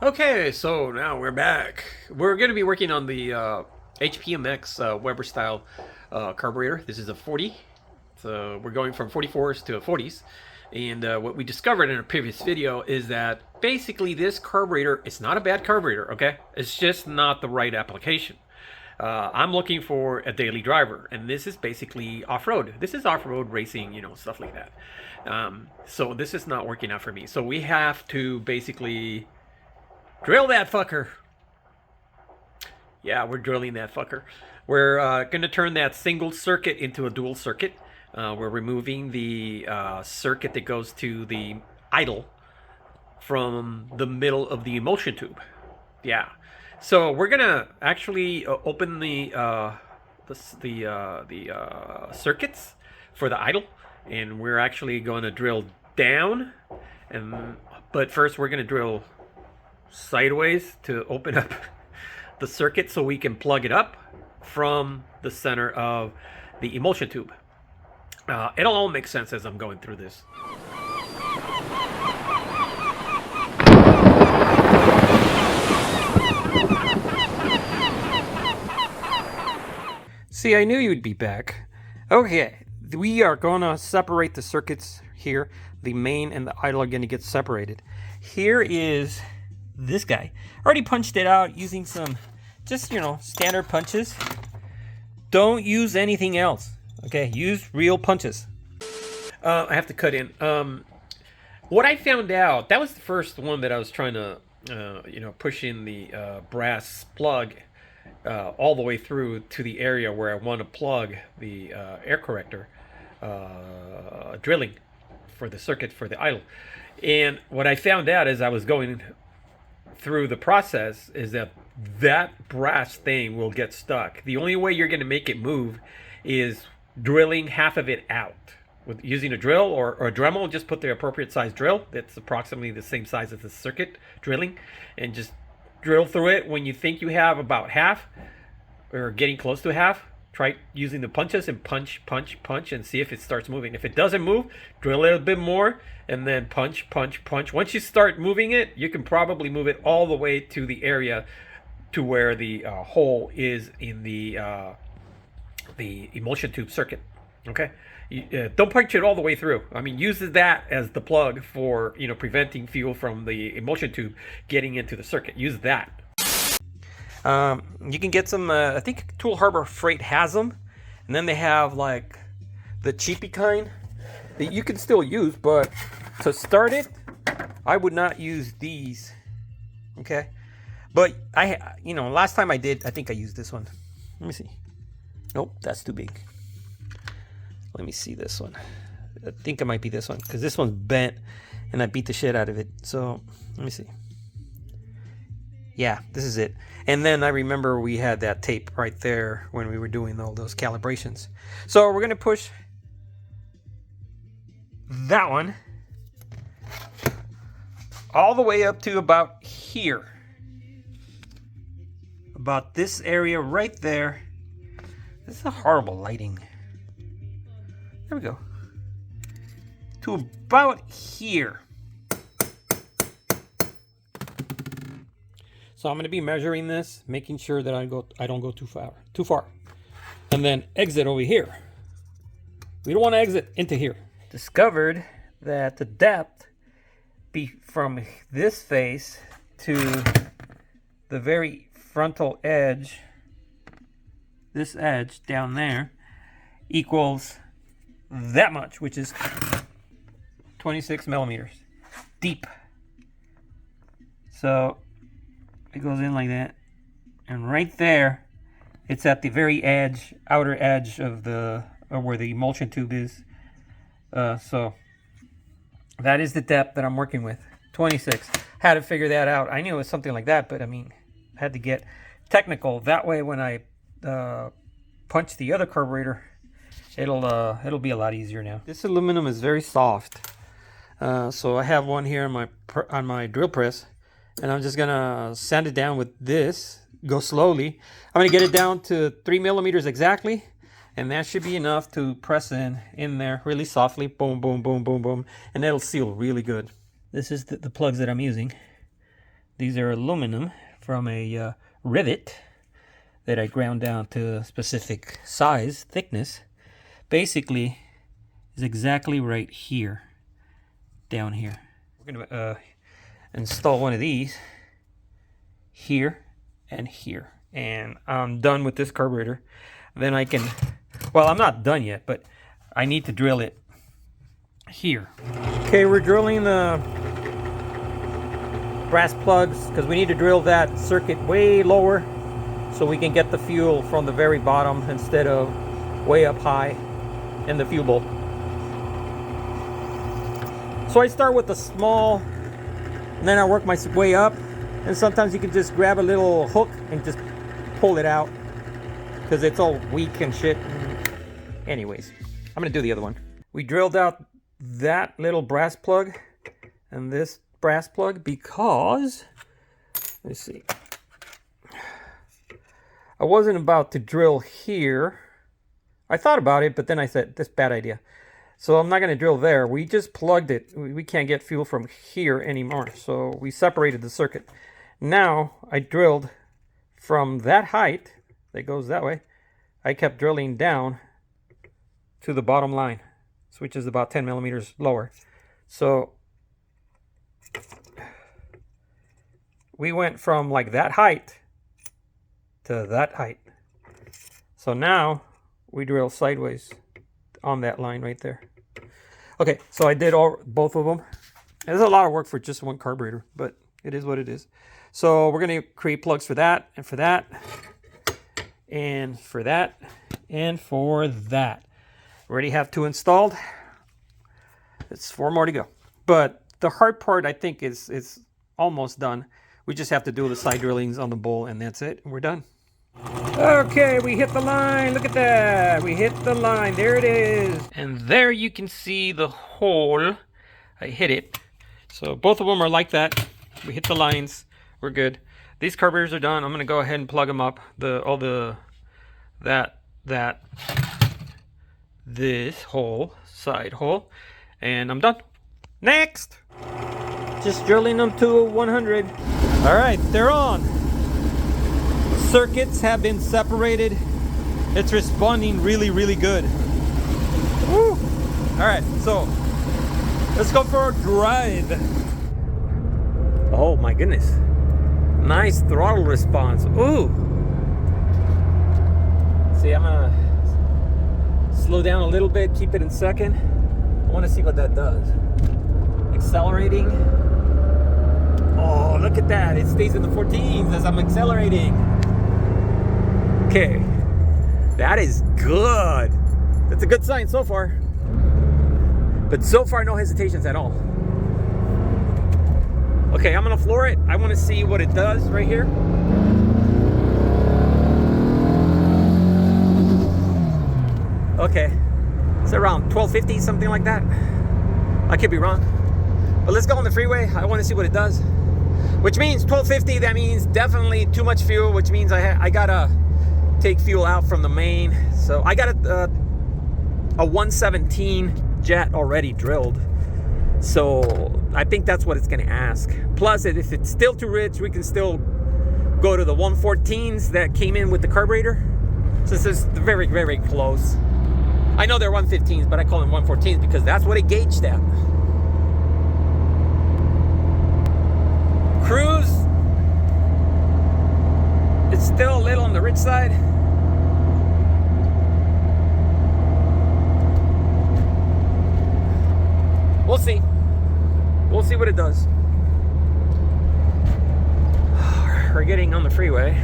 Okay, so now we're back. We're going to be working on the HPMX Weber style carburetor. This is a 40. So we're going from 44s to 40s. And what we discovered in a previous video is that basically this carburetor, it's not a bad carburetor, okay? It's just not the right application. I'm looking for a daily driver, and this is basically off-road. This is off-road racing, you know, stuff like that. So this is not working out for me. So we have to basically drill that fucker. Yeah, we're drilling that fucker. We're going to turn that single circuit into a dual circuit. We're removing the circuit that goes to the idle from the middle of the emulsion tube. Yeah. So we're gonna actually open the circuits for the idle, and we're actually going to drill down, but first we're going to drill sideways to open up the circuit so we can plug it up from the center of the emulsion tube. It'll all make sense as I'm going through this. See, I knew you'd be back. Okay, we are gonna separate the circuits here. The main and the idle are gonna get separated. Here is this guy. Already punched it out using some, just, you know, standard punches. Don't use anything else, okay? Use real punches. I have to cut in. What I found out, that was the first one that I was trying to, push in the brass plug all the way through to the area where I want to plug the air corrector drilling for the circuit for the idle. And what I found out as I was going through the process is that that brass thing will get stuck. The only way you're going to make it move is drilling half of it out. With using a drill or a Dremel, just put the appropriate size drill that's approximately the same size as the circuit drilling, and just drill through it. When you think you have about half or getting close to half, try using the punches and punch and see if it starts moving. If it doesn't move, drill a little bit more and then punch. Once you start moving it, you can probably move it all the way to the area to where the hole is in the emulsion tube circuit. Okay, don't punch it all the way through. I mean, use that as the plug for, you know, preventing fuel from the emulsion tube getting into the circuit. Use that. You can get some, I think Tool Harbor Freight has them, and then they have like the cheapy kind that you can still use, but to start it, I would not use these. Okay, but last time I did, I think I used this one. Let me see. Nope, that's too big. Let me see this one. I think it might be this one, because this one's bent and I beat the shit out of it. So let me see. Yeah, this is it. And then I remember we had that tape right there when we were doing all those calibrations. So we're going to push that one all the way up to about here. About this area right there. This is a horrible lighting. There we go. To about here. So I'm going to be measuring this, making sure that I don't go too far. And then exit over here. We don't want to exit into here. Discovered that the depth be from this face to the very frontal edge, this edge down there, equals that much, which is 26 millimeters deep. So it goes in like that, and right there it's at the very edge, outer edge of where the emulsion tube is. So that is the depth that I'm working with, 26. Had to figure that out. I knew it was something like that, but I mean, I had to get technical. That way when I punch the other carburetor, it'll be a lot easier now. This aluminum is very soft, so I have one here on my drill press, and I'm just gonna sand it down with this. Go slowly. I'm gonna get it down to 3 millimeters exactly, and that should be enough to press in there really softly. Boom, boom, boom, boom, boom, and it'll seal really good. This is the plugs that I'm using. These are aluminum from a rivet that I ground down to a specific size, thickness. Basically, is exactly right here, down here. We're gonna install one of these here and here, and I'm done with this carburetor. Then I can, well, I'm not done yet, but I need to drill it here. Okay, we're drilling the brass plugs because we need to drill that circuit way lower so we can get the fuel from the very bottom instead of way up high in the fuel bowl. So I start with the small, and then I work my way up, and sometimes you can just grab a little hook and just pull it out because it's all weak and shit. Anyways, I'm gonna do the other one. We drilled out that little brass plug and this brass plug because, let's see, I wasn't about to drill here. I thought about it, but then I said, this is a bad idea. So I'm not going to drill there. We just plugged it. We can't get fuel from here anymore. So we separated the circuit. Now I drilled from that height that goes that way. I kept drilling down to the bottom line, which is about 10 millimeters lower. So we went from like that height to that height. So now we drill sideways on that line right there. Okay, so I did both of them. There's a lot of work for just one carburetor, but it is what it is. So we're going to create plugs for that, and for that, and for that, and for that. We already have 2 installed. It's 4 more to go. But the hard part, I think, is almost done. We just have to do the side drillings on the bowl, and that's it. We're done. Okay, we hit the line. Look at that. We hit the line. There it is. And there you can see the hole. I hit it. So both of them are like that. We hit the lines. We're good. These carburetors are done. I'm going to go ahead and plug them up. This hole, side hole. And I'm done. Next. Just drilling them to 100. All right, they're on. Circuits have been separated. It's responding really, really good. Woo! All right, so let's go for a drive. Oh my goodness. Nice throttle response. Ooh. See, I'm gonna slow down a little bit, keep it in second. I want to see what that does. Accelerating. Oh, look at that. It stays in the 14s as I'm accelerating. Okay, that is good. That's a good sign so far. But so far, no hesitations at all. Okay, I'm gonna floor it. I wanna see what it does right here. Okay, it's around 1250, something like that. I could be wrong. But let's go on the freeway. I wanna see what it does. Which means 1250, that means definitely too much fuel, which means I gotta take fuel out from the main. So I got a 117 jet already drilled. So I think that's what it's gonna ask. Plus, if it's still too rich, we can still go to the 114s that came in with the carburetor. So this is very, very close. I know they're 115s, but I call them 114s because that's what it gauged at. Cruise, it's still a little on the rich side. We'll see. We'll see what it does. We're getting on the freeway.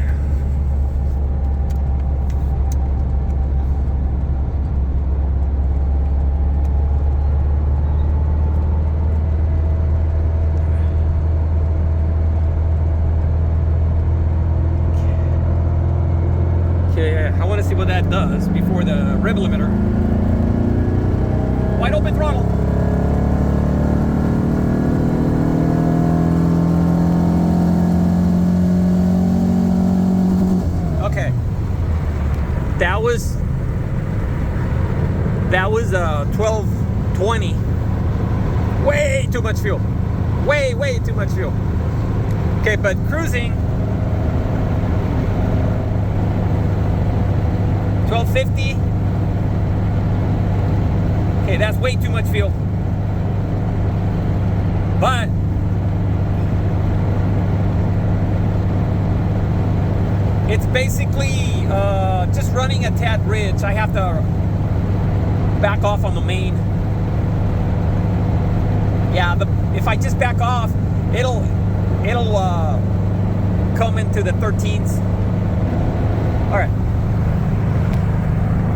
Okay, I want to see what that does before the rev limiter. Wide open throttle. Okay, that was 1220. Way too much fuel. Way too much fuel. Okay, but cruising 1250. Okay, that's way too much fuel. But it's basically just running a tad ridge. I have to back off on the main. Yeah, if I just back off, it'll come into the 13s. All right,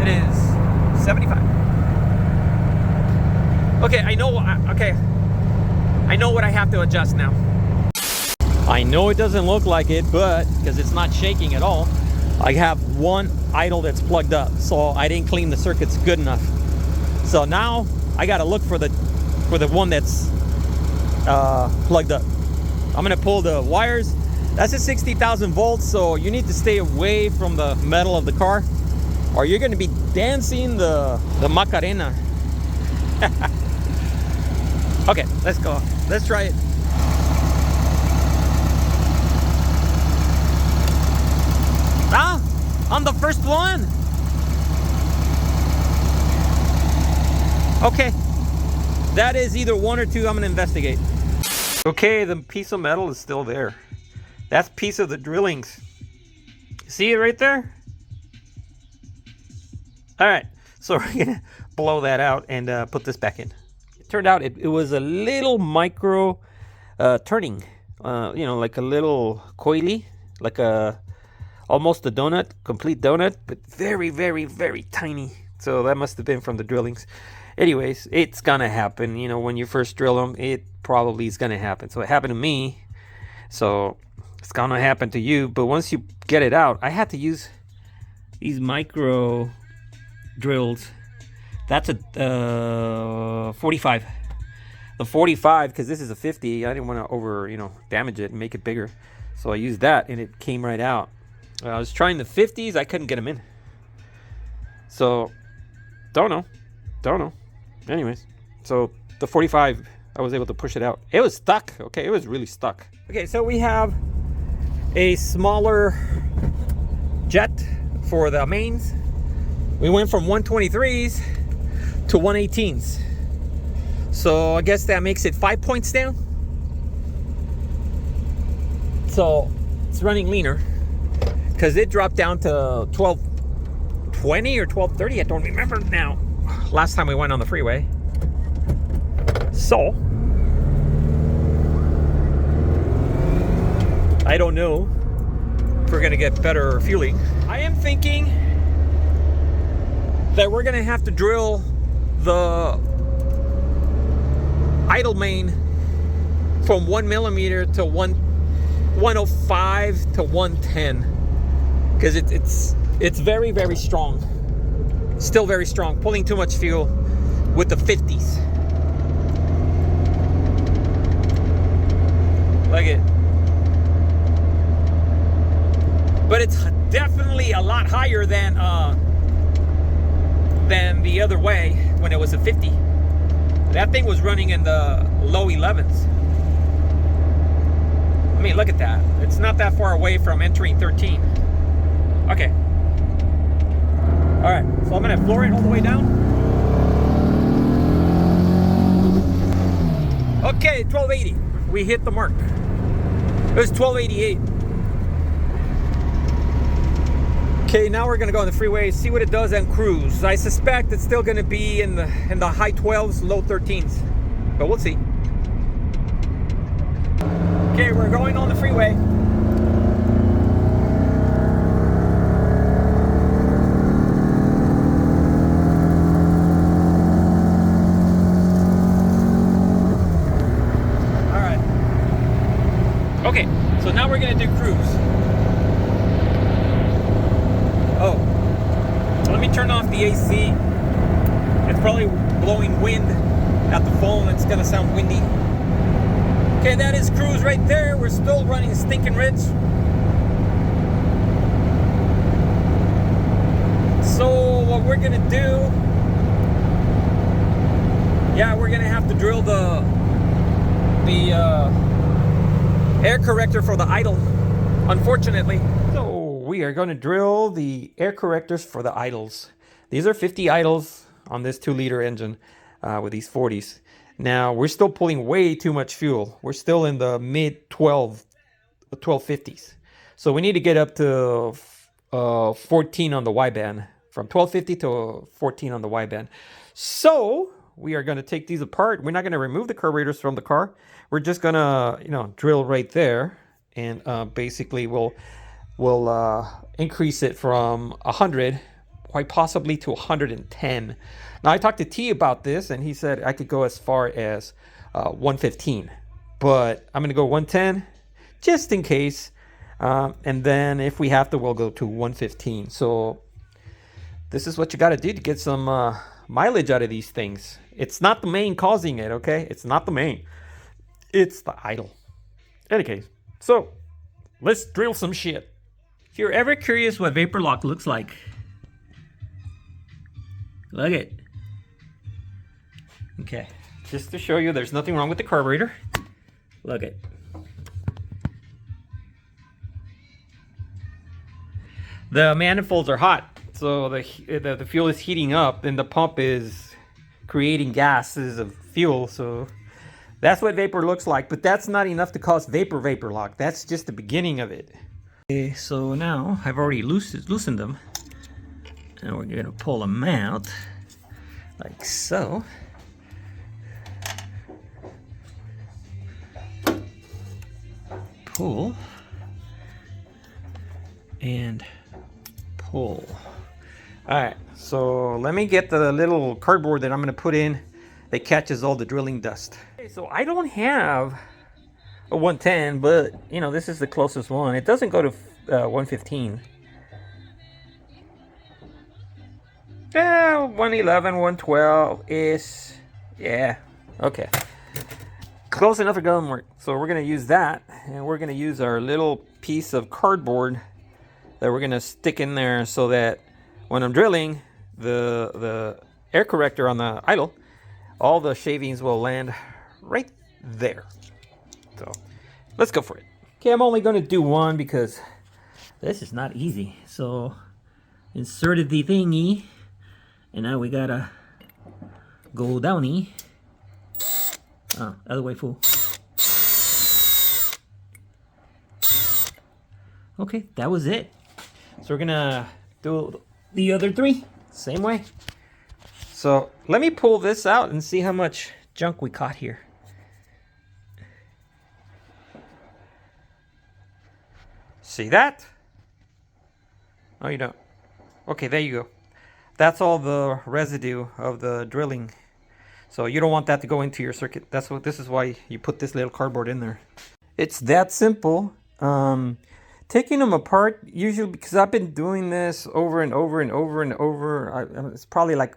it is 75. Okay, I know. Okay, I know what I have to adjust now. I know it doesn't look like it, but because it's not shaking at all, I have one idle that's plugged up, so I didn't clean the circuits good enough. So now I got to look for the one that's plugged up. I'm gonna pull the wires. That's a 60,000 volts, so you need to stay away from the metal of the car, or you're gonna be dancing the Macarena. Okay, let's go. Let's try it. Ah, on the first one. Okay, that is either one or two. I'm gonna investigate. Okay, the piece of metal is still there. That's piece of the drillings. See it right there? All right, so we're gonna blow that out and put this back in. It turned out it was a little micro turning, you know, like a little coily, like almost a donut, complete donut, but very, very, very tiny. So that must have been from the drillings. Anyways, it's gonna happen. You know, when you first drill them, it probably is gonna happen. So it happened to me. So it's gonna happen to you. But once you get it out, I had to use these micro drills. That's a 45. The 45, because this is a 50. I didn't want to damage it and make it bigger. So I used that, and it came right out. I was trying the 50s. I couldn't get them in. So don't know. Anyways, so the 45, I was able to push it out. It was stuck. Okay, it was really stuck. Okay, so we have a smaller jet for the mains. We went from 123s to 118s. So I guess that makes it 5 points down. So it's running leaner because it dropped down to 1220 or 1230. I don't remember now. Last time we went on the freeway. So I don't know if we're gonna get better fueling. I am thinking that we're gonna have to drill the idle main from 1 millimeter to 105 to 110, because it's very, very strong. Still very strong, pulling too much fuel with the 50s. Like it. But it's definitely a lot higher than the other way when it was a 50. That thing was running in the low 11s. I mean, look at that. It's not that far away from entering 13. Okay. All right, so I'm gonna floor it all the way down. Okay, 1280. We hit the mark. It was 1288. Okay, now we're gonna go on the freeway, see what it does on cruise. I suspect it's still gonna be in the high 12s, low 13s, but we'll see. Okay, we're going on the freeway. Okay, so now we're gonna do cruise. Oh, let me turn off the AC. It's probably blowing wind at the phone. It's gonna sound windy. Okay, that is cruise right there. We're still running stinking ridge. So what we're gonna do, yeah, we're gonna have to drill the air corrector for the idle, unfortunately. So we are going to drill the air correctors for the idles. These are 50 idles on this 2-liter engine with these 40s. Now we're still pulling way too much fuel. We're still in the mid 1250s. So we need to get up to 14 on the Y band, from 1250 to 14 on the Y band. So we are going to take these apart. We're not going to remove the carburetors from the car. We're just going to, drill right there, and basically we'll increase it from 100, quite possibly to 110. Now I talked to T about this, and he said I could go as far as 115, but I'm going to go 110 just in case. And then if we have to, we'll go to 115. So this is what you got to do to get some mileage out of these things. It's not the main causing it, okay? It's not the main. It's the idle. Any case, so let's drill some shit. If you're ever curious what vapor lock looks like, look it. Okay, just to show you there's nothing wrong with the carburetor. Look it. The manifolds are hot, so the fuel is heating up, and the pump is creating gases of fuel. So that's what vapor looks like, but that's not enough to cause vapor lock. That's just the beginning of it. Okay, so now I've already loosened them, and we're gonna pull them out like so. Pull and pull. All right, so let me get the little cardboard that I'm going to put in that catches all the drilling dust. Okay, so I don't have a 110, but this is the closest one. It doesn't go to 115. 111, 112 is, yeah, okay. Close enough for gun work. So we're going to use that, and we're going to use our little piece of cardboard that we're going to stick in there so that when I'm drilling the air corrector on the idle, all the shavings will land right there. So let's go for it. Okay, I'm only going to do one because this is not easy. So inserted the thingy, and now we gotta go downy. Oh, other way, fool. Okay, that was it. So we're gonna do the other 3 same way. So let me pull this out and see how much junk we caught here. See that? Oh, you don't. Okay, there you go. That's all the residue of the drilling. So you don't want that to go into your circuit. This is why you put this little cardboard in there. It's that simple. Taking them apart, usually, because I've been doing this over and over and over and over. It's probably like,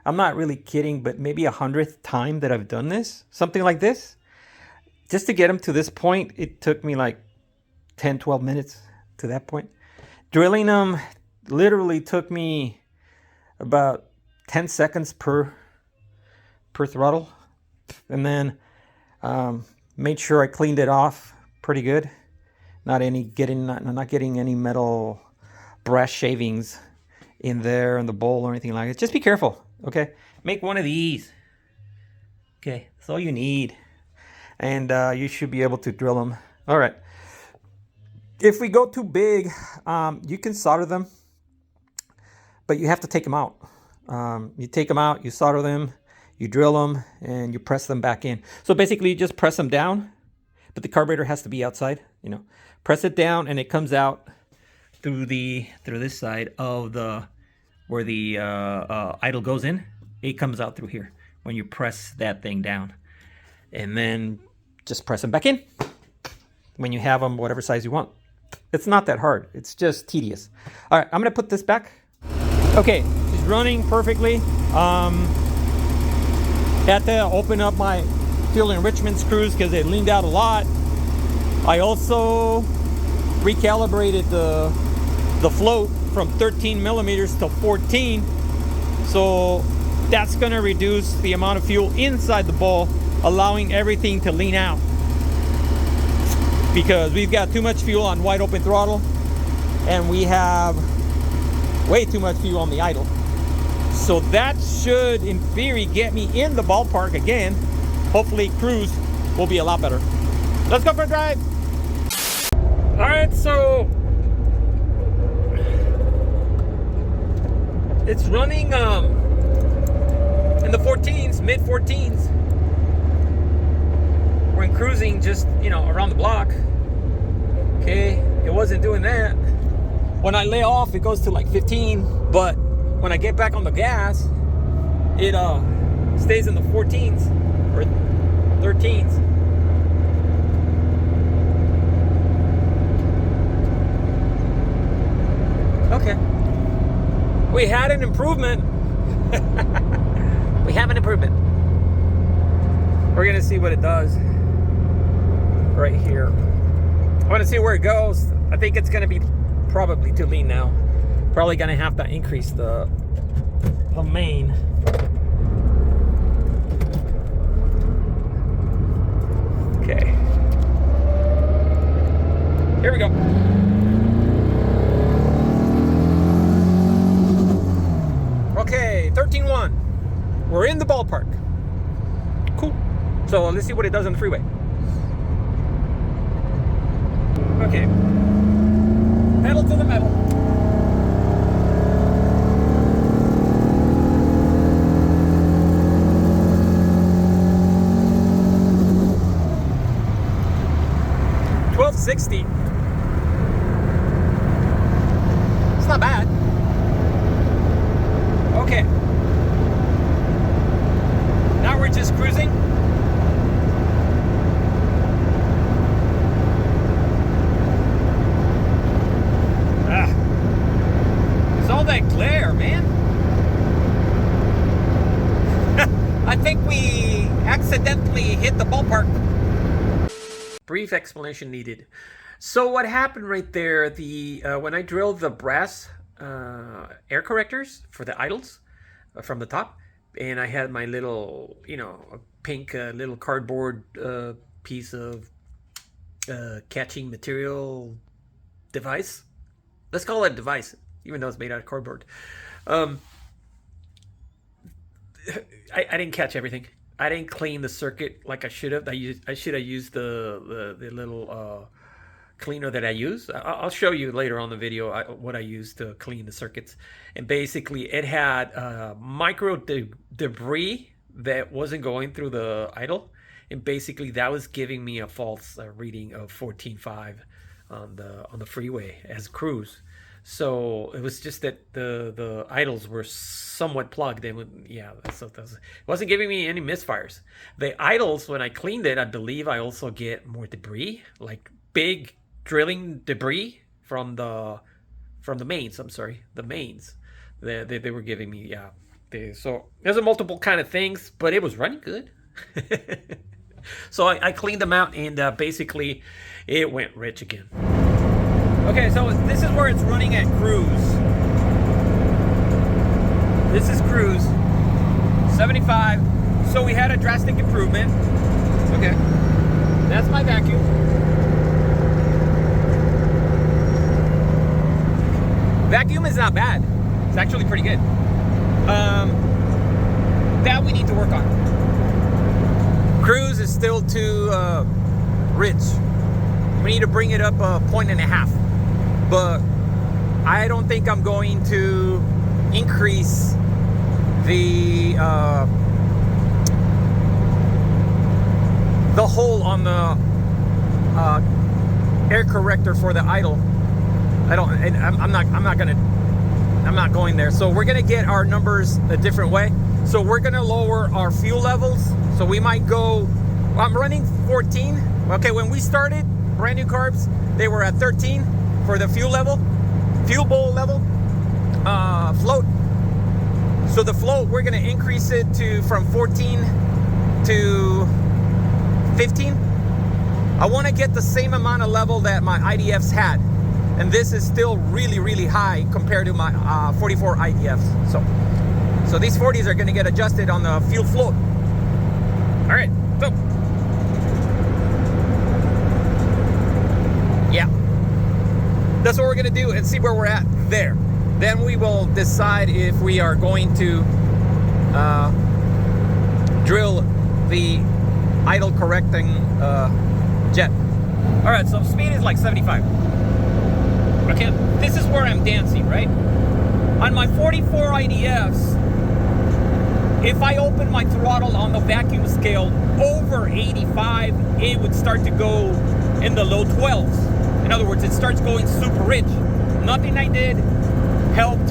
I'm not really kidding, but maybe 100th time that I've done this. Something like this. Just to get them to this point, it took me like 10, 12 minutes to that point. Drilling them literally took me about 10 seconds per throttle. And then made sure I cleaned it off pretty good. Not getting any metal brass shavings in there in the bowl or anything like that. Just be careful, okay? Make one of these. Okay, that's all you need. And you should be able to drill them. All right. If we go too big, you can solder them, but you have to take them out. You take them out, you solder them, you drill them, and you press them back in. So basically, you just press them down, but the carburetor has to be outside. Press it down, and it comes out through this side of where the idle goes in. It comes out through here when you press that thing down, and then just press them back in when you have them whatever size you want. It's not that hard. It's just tedious. All right, I'm gonna put this back. Okay, it's running perfectly. Had to open up my fuel enrichment screws because they leaned out a lot. I also recalibrated the float from 13 millimeters to 14. So that's gonna reduce the amount of fuel inside the bowl, allowing everything to lean out. because we've got too much fuel on wide open throttle and we have way too much fuel on the idle. So that should, in theory, get me in the ballpark again. Hopefully cruise will be a lot better. Let's go for a drive. All right, so it's running in the 14s, mid 14s. We're in cruising just, you know, around the block. Okay, it wasn't doing that. When I lay off, it goes to like 15, but when I get back on the gas, it stays in the 14s or 13s. Okay. We had an improvement. We have an improvement. We're gonna see what it does right here. I want to see where it goes. I think it's gonna be probably too lean now. Probably gonna have to increase the main. Okay. Here we go. Okay, 13.1. We're in the ballpark. Cool. So let's see what it does on the freeway. Okay. Pedal to the metal. $12.60. It's not bad. Okay. Now we're just cruising. It's all that glare, man. I think we accidentally hit the ballpark. Brief explanation needed. So what happened right there, when I drilled the brass air correctors for the idles from the top, and I had my little, you know, pink little cardboard piece of catching material device. Let's call it a device, even though it's made out of cardboard. I didn't catch everything. I didn't clean the circuit like I should have. I should have used the little cleaner that I use. I'll show you later on the video what I used to clean the circuits. And basically it had micro debris that wasn't going through the idle, and basically that was giving me a false reading of 14.5 on the freeway as cruise. So it was just that the idles were somewhat plugged. It wasn't giving me any misfires. The idles, when I cleaned it, I believe I also get more debris, like big drilling debris from the mains. I'm sorry, the mains. They were giving me, yeah. So there's a multiple kind of things, but it was running good. So I cleaned them out, and basically it went rich again. Okay, so this is where it's running at cruise. This is cruise, 75. So we had a drastic improvement. Okay, that's my vacuum. Vacuum is not bad. It's actually pretty good. That we need to work on. Cruise is still too rich. We need to bring it up 1.5 points. But I don't think I'm going to increase the hole on the air corrector for the idle. I'm not going there. So we're gonna get our numbers a different way. So we're gonna lower our fuel levels. So we might go, I'm running 14. Okay, when we started brand new carbs, they were at 13 for the fuel bowl level, float. So the float, we're gonna increase it from 14 to 15. I wanna get the same amount of level that my IDFs had. And this is still really, really high compared to my 44 IDFs. So these 40s are gonna get adjusted on the fuel float. All right, so That's what we're gonna do and see where we're at there. Then we will decide if we are going to drill the idle correcting jet. All right, so speed is like 75. Okay, this is where I'm dancing, right? On my 44 IDFs, if I open my throttle on the vacuum scale over 85, it would start to go in the low 12s. In other words, it starts going super rich. Nothing I did helped.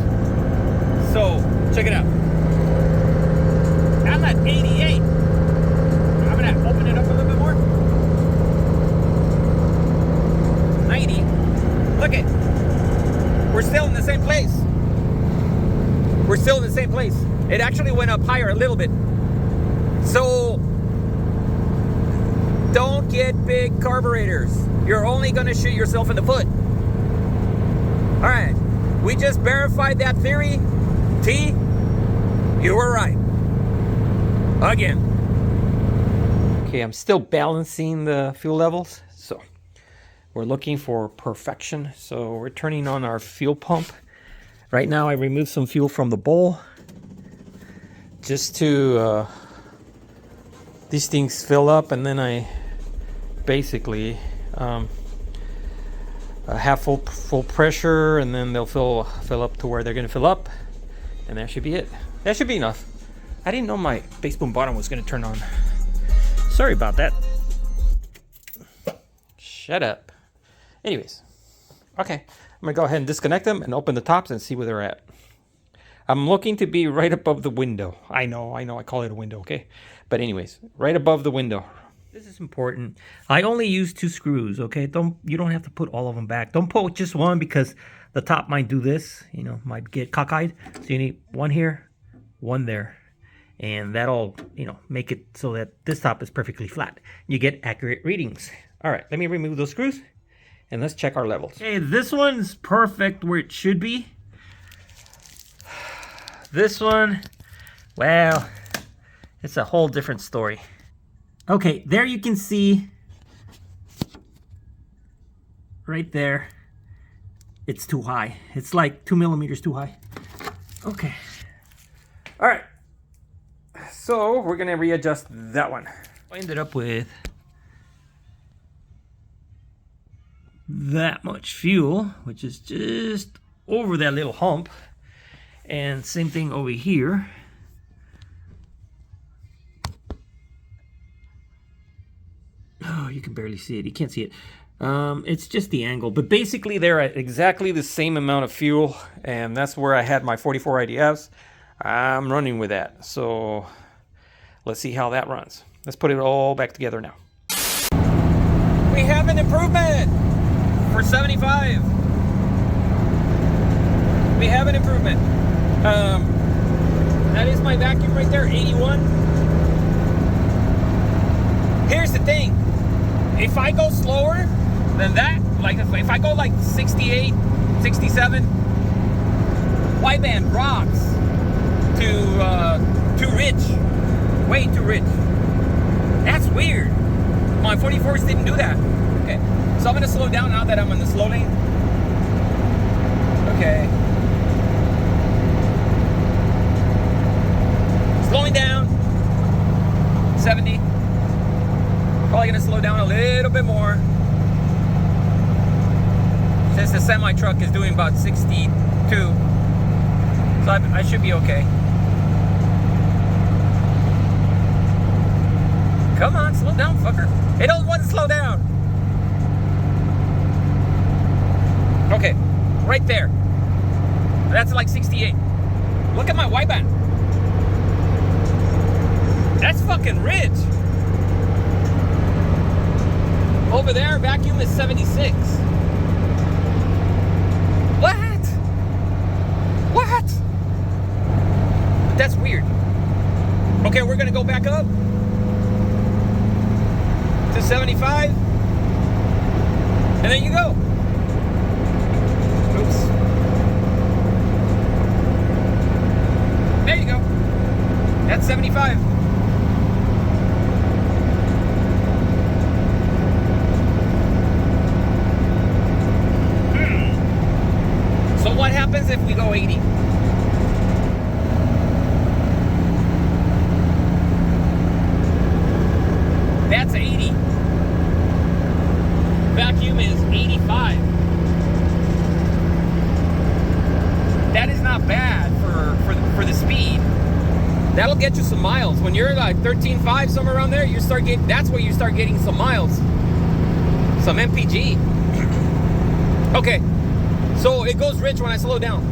So, check it out. I'm at 88. I'm gonna open it up a little bit more. 90. Look it. We're still in the same place. We're still in the same place. It actually went up higher a little bit. So, don't get big carburetors. You're only gonna shoot yourself in the foot. All right, we just verified that theory. T, you were right. Again. Okay, I'm still balancing the fuel levels. So we're looking for perfection. So we're turning on our fuel pump. Right now I removed some fuel from the bowl just to these things fill up, and then I basically have full pressure, and then they'll fill up to where they're gonna fill up, and that should be it. That should be enough. I didn't know my base boom bottom was gonna turn on. Sorry about that. Shut up. Anyways, okay, I'm gonna go ahead and disconnect them and open the tops and see where they're at. I'm looking to be right above the window. I know, I call it a window, okay? But anyways, right above the window. This is important. I only use 2 screws, okay? You don't have to put all of them back. Don't put just one, because the top might do this, you know, might get cockeyed. So you need one here, one there. And that'll, you know, make it so that this top is perfectly flat. You get accurate readings. All right, let me remove those screws and let's check our levels. Okay, this one's perfect where it should be. This one, well, it's a whole different story. Okay, there you can see, right there, it's too high. It's like 2 millimeters too high. Okay. All right. So we're gonna readjust that one. I ended up with that much fuel, which is just over that little hump. And same thing over here. Oh, you can barely see it. You can't see it. It's just the angle. But basically they're at exactly the same amount of fuel. And that's where I had my 44 IDFs. I'm running with that. So let's see how that runs. Let's put it all back together now. We have an improvement for 75. We have an improvement. That is my vacuum right there, 81. Here's the thing. If I go slower than that, like if I go like 68, 67, wideband drops to too rich, way too rich. That's weird. My 44s didn't do that. Okay, so I'm gonna slow down now that I'm in the slow lane. Okay. Slowing down. 70. Probably gonna slow down a little bit more, since the semi truck is doing about 62. So I should be okay. Come on, slow down, fucker. It don't want to slow down. Okay, right there. That's like 68. Look at my wideband. That's fucking rich. Over there, vacuum is 76. What? What? That's weird. Okay, we're gonna go back up to 75. And there you go. Oops. There you go. That's 75. happens if we go 80? That's 80. Vacuum is 85. That is not bad for the speed. That'll get you some miles. When you're like 13.5, somewhere around there, that's where you start getting some miles. Some MPG. Okay, so it goes rich when I slow down.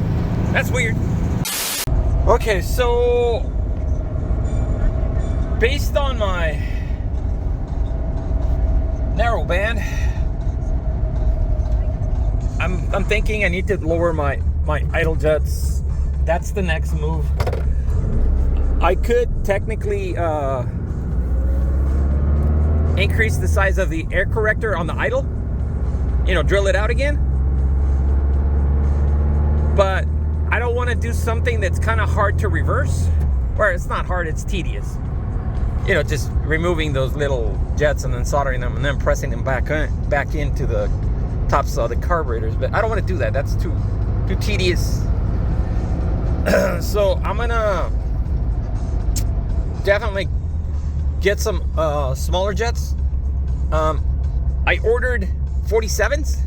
That's weird. Okay, so based on my narrow band, I'm thinking I need to lower my idle jets. That's the next move. I could technically increase the size of the air corrector on the idle, you know, drill it out again. But I don't want to do something that's kind of hard to reverse. Or it's not hard, it's tedious. You know, just removing those little jets and then soldering them and then pressing them back into the tops of the carburetors. But I don't want to do that. That's too tedious. So I'm gonna definitely get some smaller jets. I ordered 47s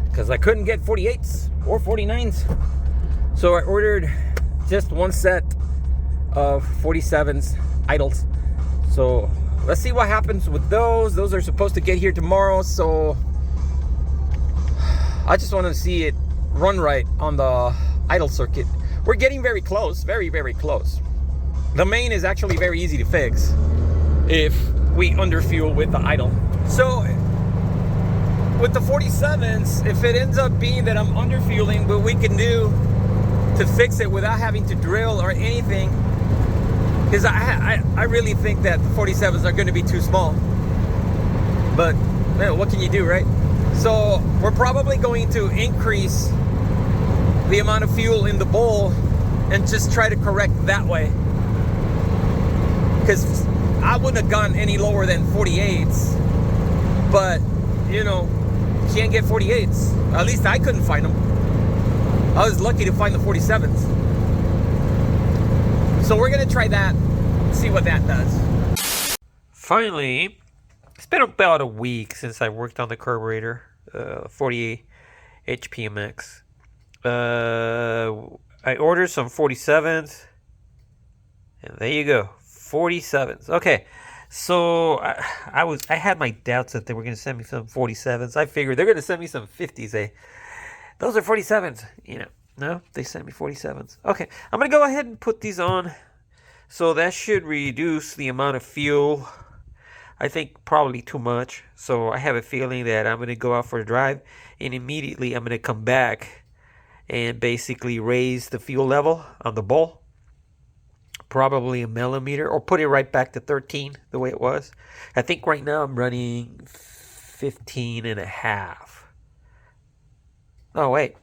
because I couldn't get 48s or 49s. So I ordered just one set of 47s idles. So let's see what happens with those. Those are supposed to get here tomorrow. So I just want to see it run right on the idle circuit. We're getting very close, very, very close. The main is actually very easy to fix if we underfuel with the idle. So with the 47s, if it ends up being that I'm underfueling, what we can do to fix it without having to drill or anything, because I really think that the 47s are going to be too small. But man, what can you do, right? So we're probably going to increase the amount of fuel in the bowl and just try to correct that way. Because I wouldn't have gone any lower than 48s. But, you know, can't get 48s. At least I couldn't find them. I was lucky to find the 47s. So we're going to try that, see what that does. Finally, it's been about a week since I worked on the carburetor, 48 HPMX. I ordered some 47s, and there you go, 47s. Okay, so I had my doubts that they were going to send me some 47s. I figured they're going to send me some 50s. Those are 47s, you know. No, they sent me 47s. Okay, I'm going to go ahead and put these on. So that should reduce the amount of fuel. I think probably too much. So I have a feeling that I'm going to go out for a drive, and immediately I'm going to come back and basically raise the fuel level on the bowl, probably a millimeter, or put it right back to 13 the way it was. I think right now I'm running 15.5. Oh wait,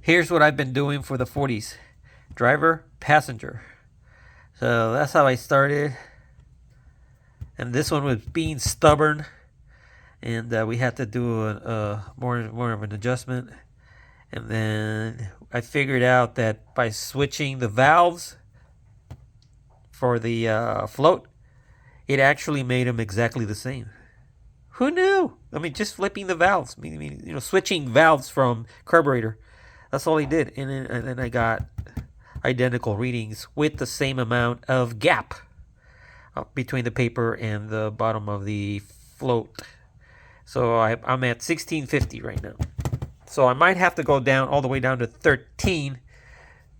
here's what I've been doing for the 40s: driver, passenger. So that's how I started, and this one was being stubborn. And we had to do more of an adjustment. And then I figured out that by switching the valves for the float, it actually made them exactly the same. Who knew? I mean, just flipping the valves. I mean, you know, switching valves from carburetor. That's all he did. And then I got identical readings with the same amount of gap between the paper and the bottom of the float. So I'm at 1650 right now. So I might have to go down all the way down to 13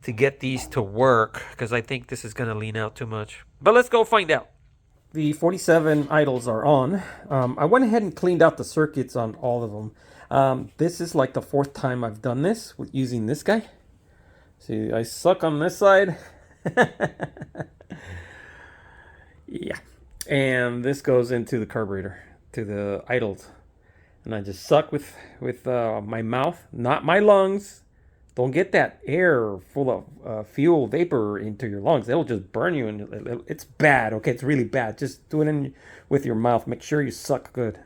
to get these to work, because I think this is going to lean out too much. But let's go find out. The 47 idles are on. I went ahead and cleaned out the circuits on all of them. This is like the 4th time I've done this with using this guy. See, I suck on this side. Yeah. And this goes into the carburetor, to the idles. And I just suck with my mouth, not my lungs. Don't get that air full of fuel vapor into your lungs. It'll just burn you, and it's bad. Okay, it's really bad. Just do it with your mouth. Make sure you suck good.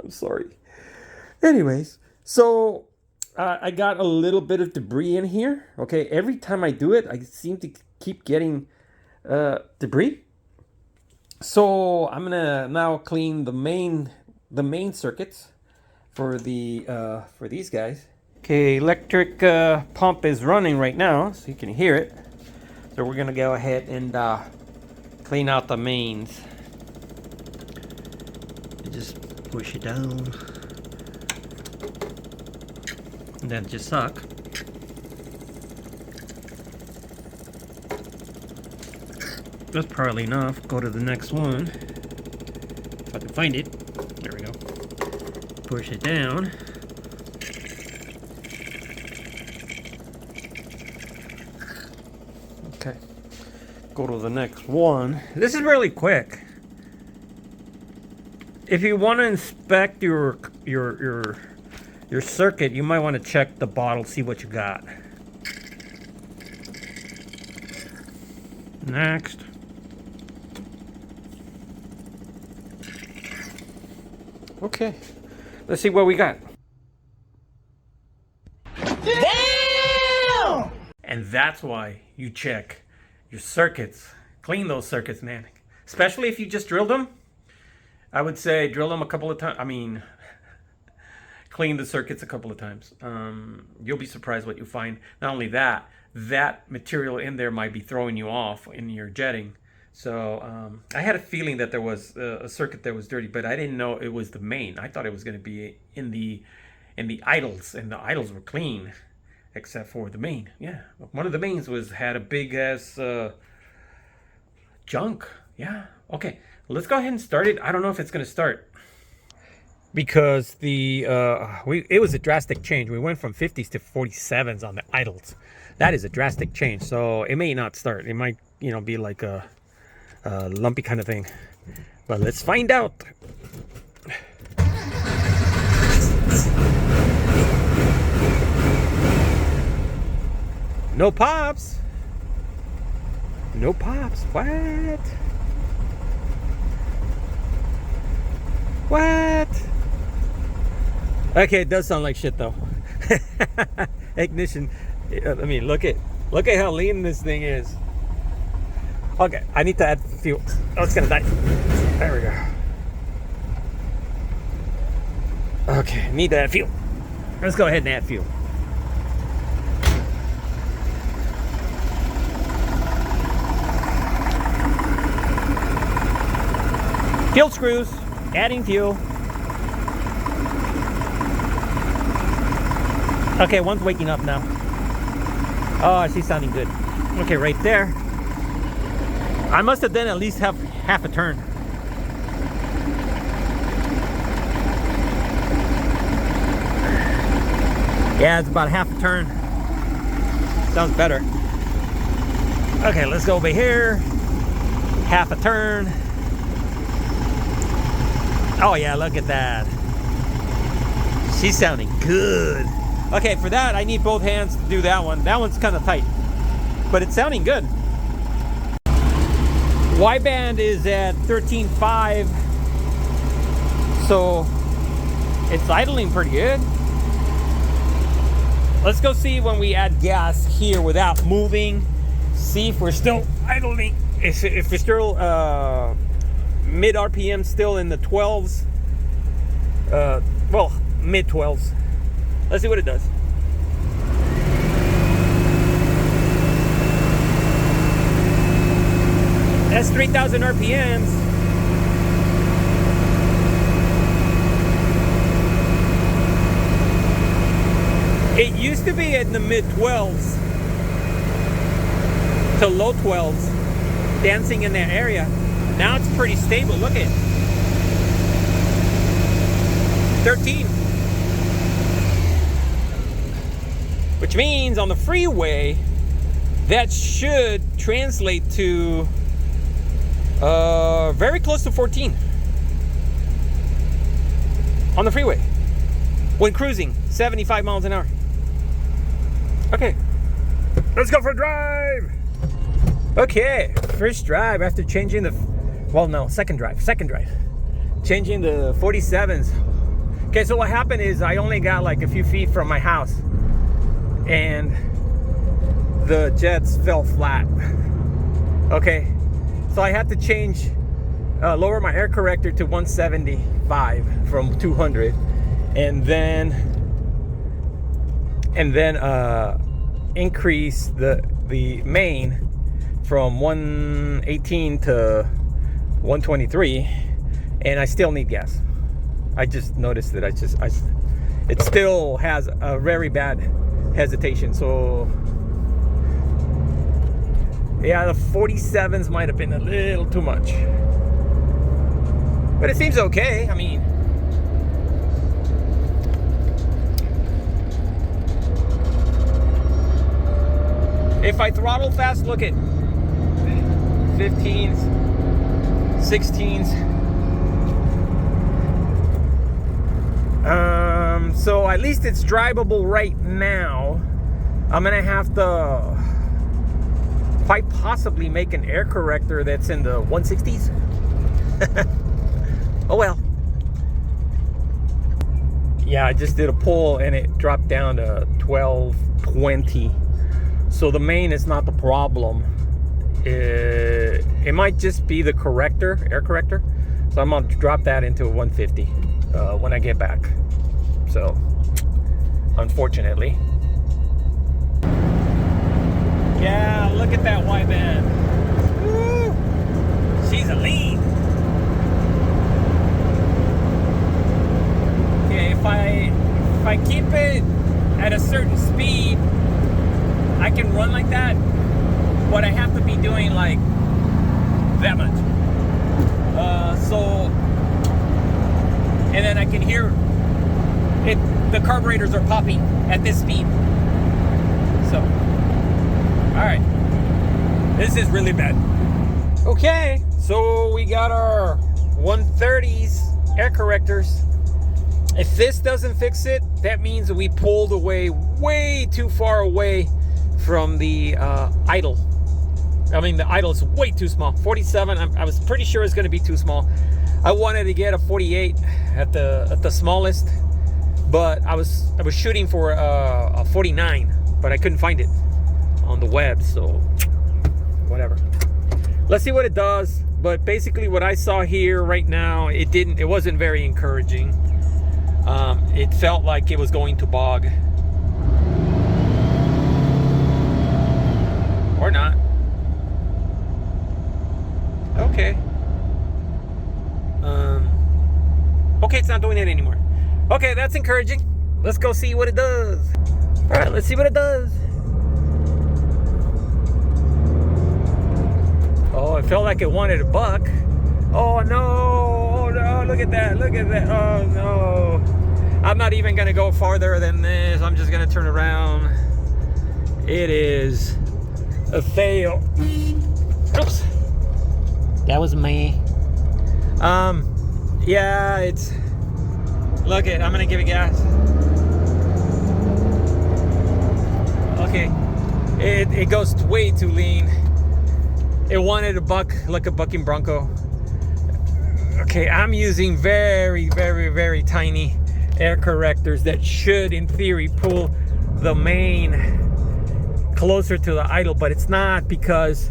I'm sorry. Anyways, so I got a little bit of debris in here. Okay, every time I do it, I seem to keep getting debris. So I'm gonna now clean the main circuits for these guys. Okay, electric pump is running right now, so you can hear it. So we're gonna go ahead and clean out the mains. You just push it down, and then just suck. That's probably enough. Go to the next one. If I can find it. There we go. Push it down. Okay. Go to the next one. This is really quick. If you want to inspect your circuit, you might want to check the bottle, see what you got. Next. Okay, let's see what we got. Damn! And that's why you check your circuits. Clean those circuits, man. Especially if you just drilled them. I would say drill them a couple of times. I mean, clean the circuits a couple of times. You'll be surprised what you find. Not only that, that material in there might be throwing you off in your jetting. So I had a feeling that there was a circuit that was dirty, but I didn't know it was the main. I thought it was going to be in the idles, and the idles were clean, except for the main. Yeah, one of the mains had a big ass junk. Yeah. Okay, let's go ahead and start it. I don't know if it's going to start because it was a drastic change. We went from 50s to 47s on the idles. That is a drastic change. So it may not start. It might, be like a lumpy kind of thing, but let's find out. No pops. No pops. What? Okay, it does sound like shit though. Ignition. I mean, look at how lean this thing is. Okay, I need to add fuel. Oh, it's gonna die. There we go. Okay, need to add fuel. Let's go ahead and add fuel. Fuel screws, adding fuel. Okay, one's waking up now. Oh, she's sounding good. Okay, right there. I must have done at least half a turn. Yeah, it's about half a turn. Sounds better. Okay, let's go over here. Half a turn. Oh yeah, look at that. She's sounding good. Okay, for that, I need both hands to do that one. That one's kind of tight, but it's sounding good. Wideband is at 13.5, so it's idling pretty good. Let's go see when we add gas here without moving. See if we're still idling. If we're still mid RPM, still in the 12s. Well, mid 12s. Let's see what it does. That's 3,000 RPMs. It used to be in the mid 12s to low 12s, dancing in that area. Now it's pretty stable. Look at it. 13. Which means on the freeway, that should translate to very close to 14 on the freeway when cruising 75 miles an hour. Okay, let's go for a drive. Okay, first drive after changing second drive. Changing the 47s. Okay, so what happened is I only got like a few feet from my house and the jets fell flat. Okay, so I had to change, lower my air corrector to 175 from 200, and then increase the main from 118 to 123, and I still need gas. I just noticed that it still has a very bad hesitation. So yeah, the 47s might have been a little too much, but it seems okay. I mean, if I throttle fast, look at 15s, 16s. So at least it's drivable right now. I'm gonna have to quite possibly make an air corrector that's in the 160s. Oh well. Yeah, I just did a pull and it dropped down to 1220. So the main is not the problem. It might just be the corrector, air corrector. So I'm gonna drop that into a 150 when I get back. So, unfortunately. Yeah, look at that wide band. Woo! She's a lean. Okay, if I keep it at a certain speed, I can run like that, but I have to be doing like that much. And then I can hear it. The carburetors are popping at this speed. So, all right, this is really bad. Okay, so we got our 130s air correctors. If this doesn't fix it, that means we pulled away way too far away from the idle. I mean, the idle is way too small. 47, I was pretty sure it's going to be too small. I wanted to get a 48 at the smallest, but I was shooting for a 49, but I couldn't find it on the web, so whatever. Let's see what it does. But basically, what I saw here right now, it wasn't very encouraging. It felt like it was going to bog. Or not. Okay. Okay, it's not doing it anymore. Okay, that's encouraging. Let's go see what it does. All right, let's see what it does. Oh, it felt like it wanted a buck. Oh no, oh no, look at that, look at that. Oh no. I'm not even gonna go farther than this. I'm just gonna turn around. It is a fail. Oops. That was me. Yeah, it's, look it, I'm gonna give it gas. Okay, it goes way too lean. It wanted a buck, like a bucking bronco. Okay, I'm using very, very, very tiny air correctors that should, in theory, pull the main closer to the idle, but it's not, because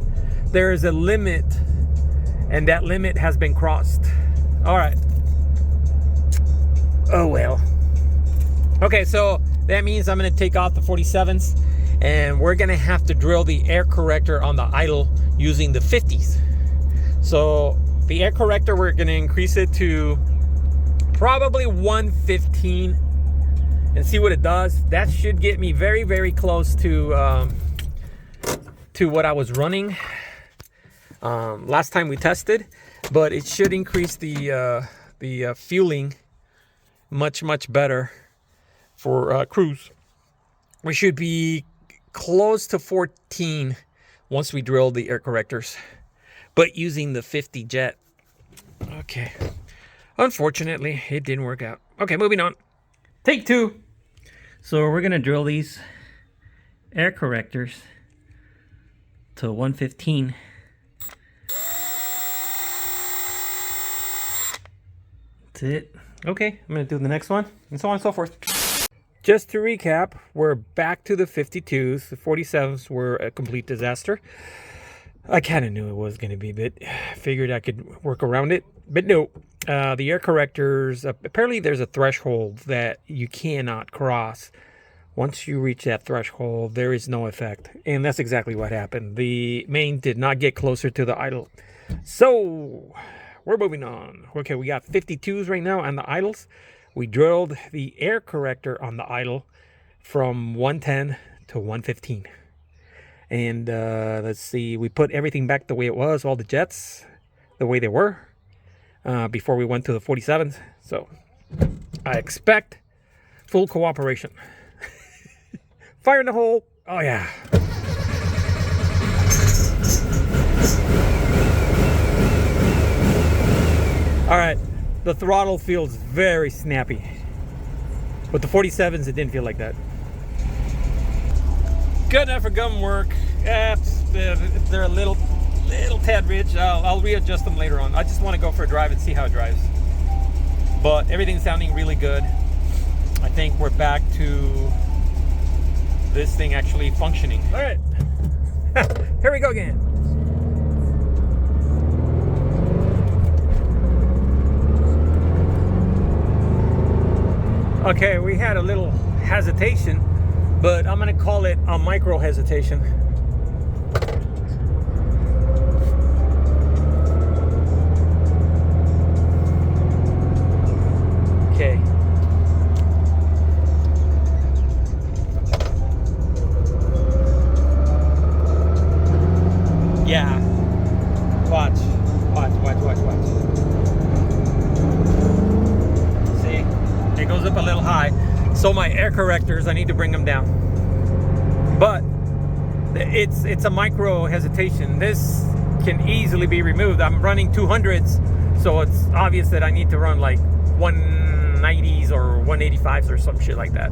there is a limit, and that limit has been crossed. All right. Oh well. Okay, so that means I'm gonna take off the 47s, and we're gonna have to drill the air corrector on the idle using the 50s. So the air corrector, we're gonna increase it to probably 115 and see what it does. That should get me very, very close to what I was running last time we tested, but it should increase the fueling much better for cruise. We should be close to 14 once we drill the air correctors, but using the 50 jet. Okay, unfortunately it didn't work out. Okay, moving on. Take two. So we're gonna drill these air correctors to 115. That's it. Okay, I'm going to do the next one, and so on and so forth. Just to recap, we're back to the 52s. The 47s were a complete disaster. I kind of knew it was going to be, but figured I could work around it. But no, the air correctors, apparently there's a threshold that you cannot cross. Once you reach that threshold, there is no effect. And that's exactly what happened. The main did not get closer to the idle. So, we're moving on. Okay, we got 52s right now on the idles. We drilled the air corrector on the idle from 110 to 115. And let's see, we put everything back the way it was, all the jets the way they were before we went to the 47s. So, I expect full cooperation. Fire in the hole. Oh, yeah. All right. The throttle feels very snappy. With the 47s, it didn't feel like that. Good enough for gum work. If they're a little tad ridge, I'll readjust them later on. I just want to go for a drive and see how it drives. But everything's sounding really good. I think we're back to this thing actually functioning. All right, here we go again. Okay, we had a little hesitation, but I'm gonna call it a micro hesitation. Okay. Yeah. Watch. See? It goes up a little high. So my air correctors, I need to bring them down. But it's a micro hesitation. This can easily be removed. I'm running 200s, so it's obvious that I need to run like 190s or 185s or some shit like that.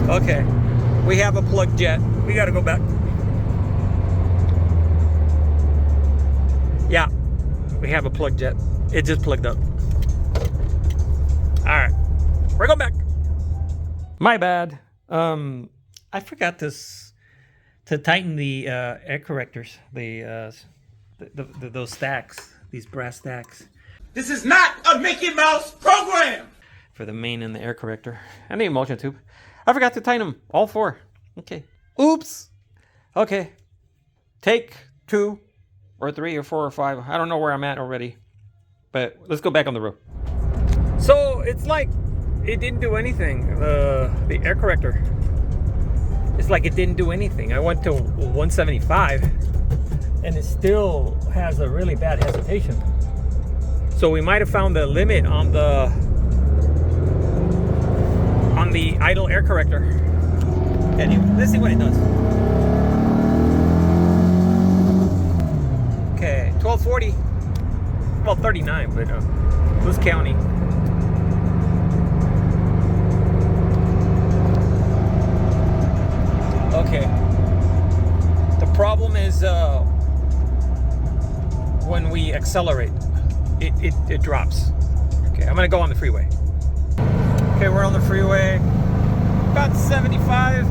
Okay, we have a plug jet. We gotta go back. Yeah, we have a plug jet. It just plugged up. All right, we're going back. My bad. I forgot to tighten the air correctors. Those stacks, these brass stacks. This is not a Mickey Mouse program! For the main and the air corrector and the emulsion tube. I forgot to tighten them, all four. Okay. Oops. Okay. Take 2 or 3 or 4 or 5. I don't know where I'm at already. But let's go back on the road. So it's like it didn't do anything. The air corrector. It's like it didn't do anything. I went to 175 and it still has a really bad hesitation. So we might have found the limit on the idle air corrector. Anyway, let's see what it does. Okay, 1240. Well, 39, but who's counting? Okay. The problem is when we accelerate, it drops. Okay, I'm gonna go on the freeway. Okay, we're on the freeway. About 75.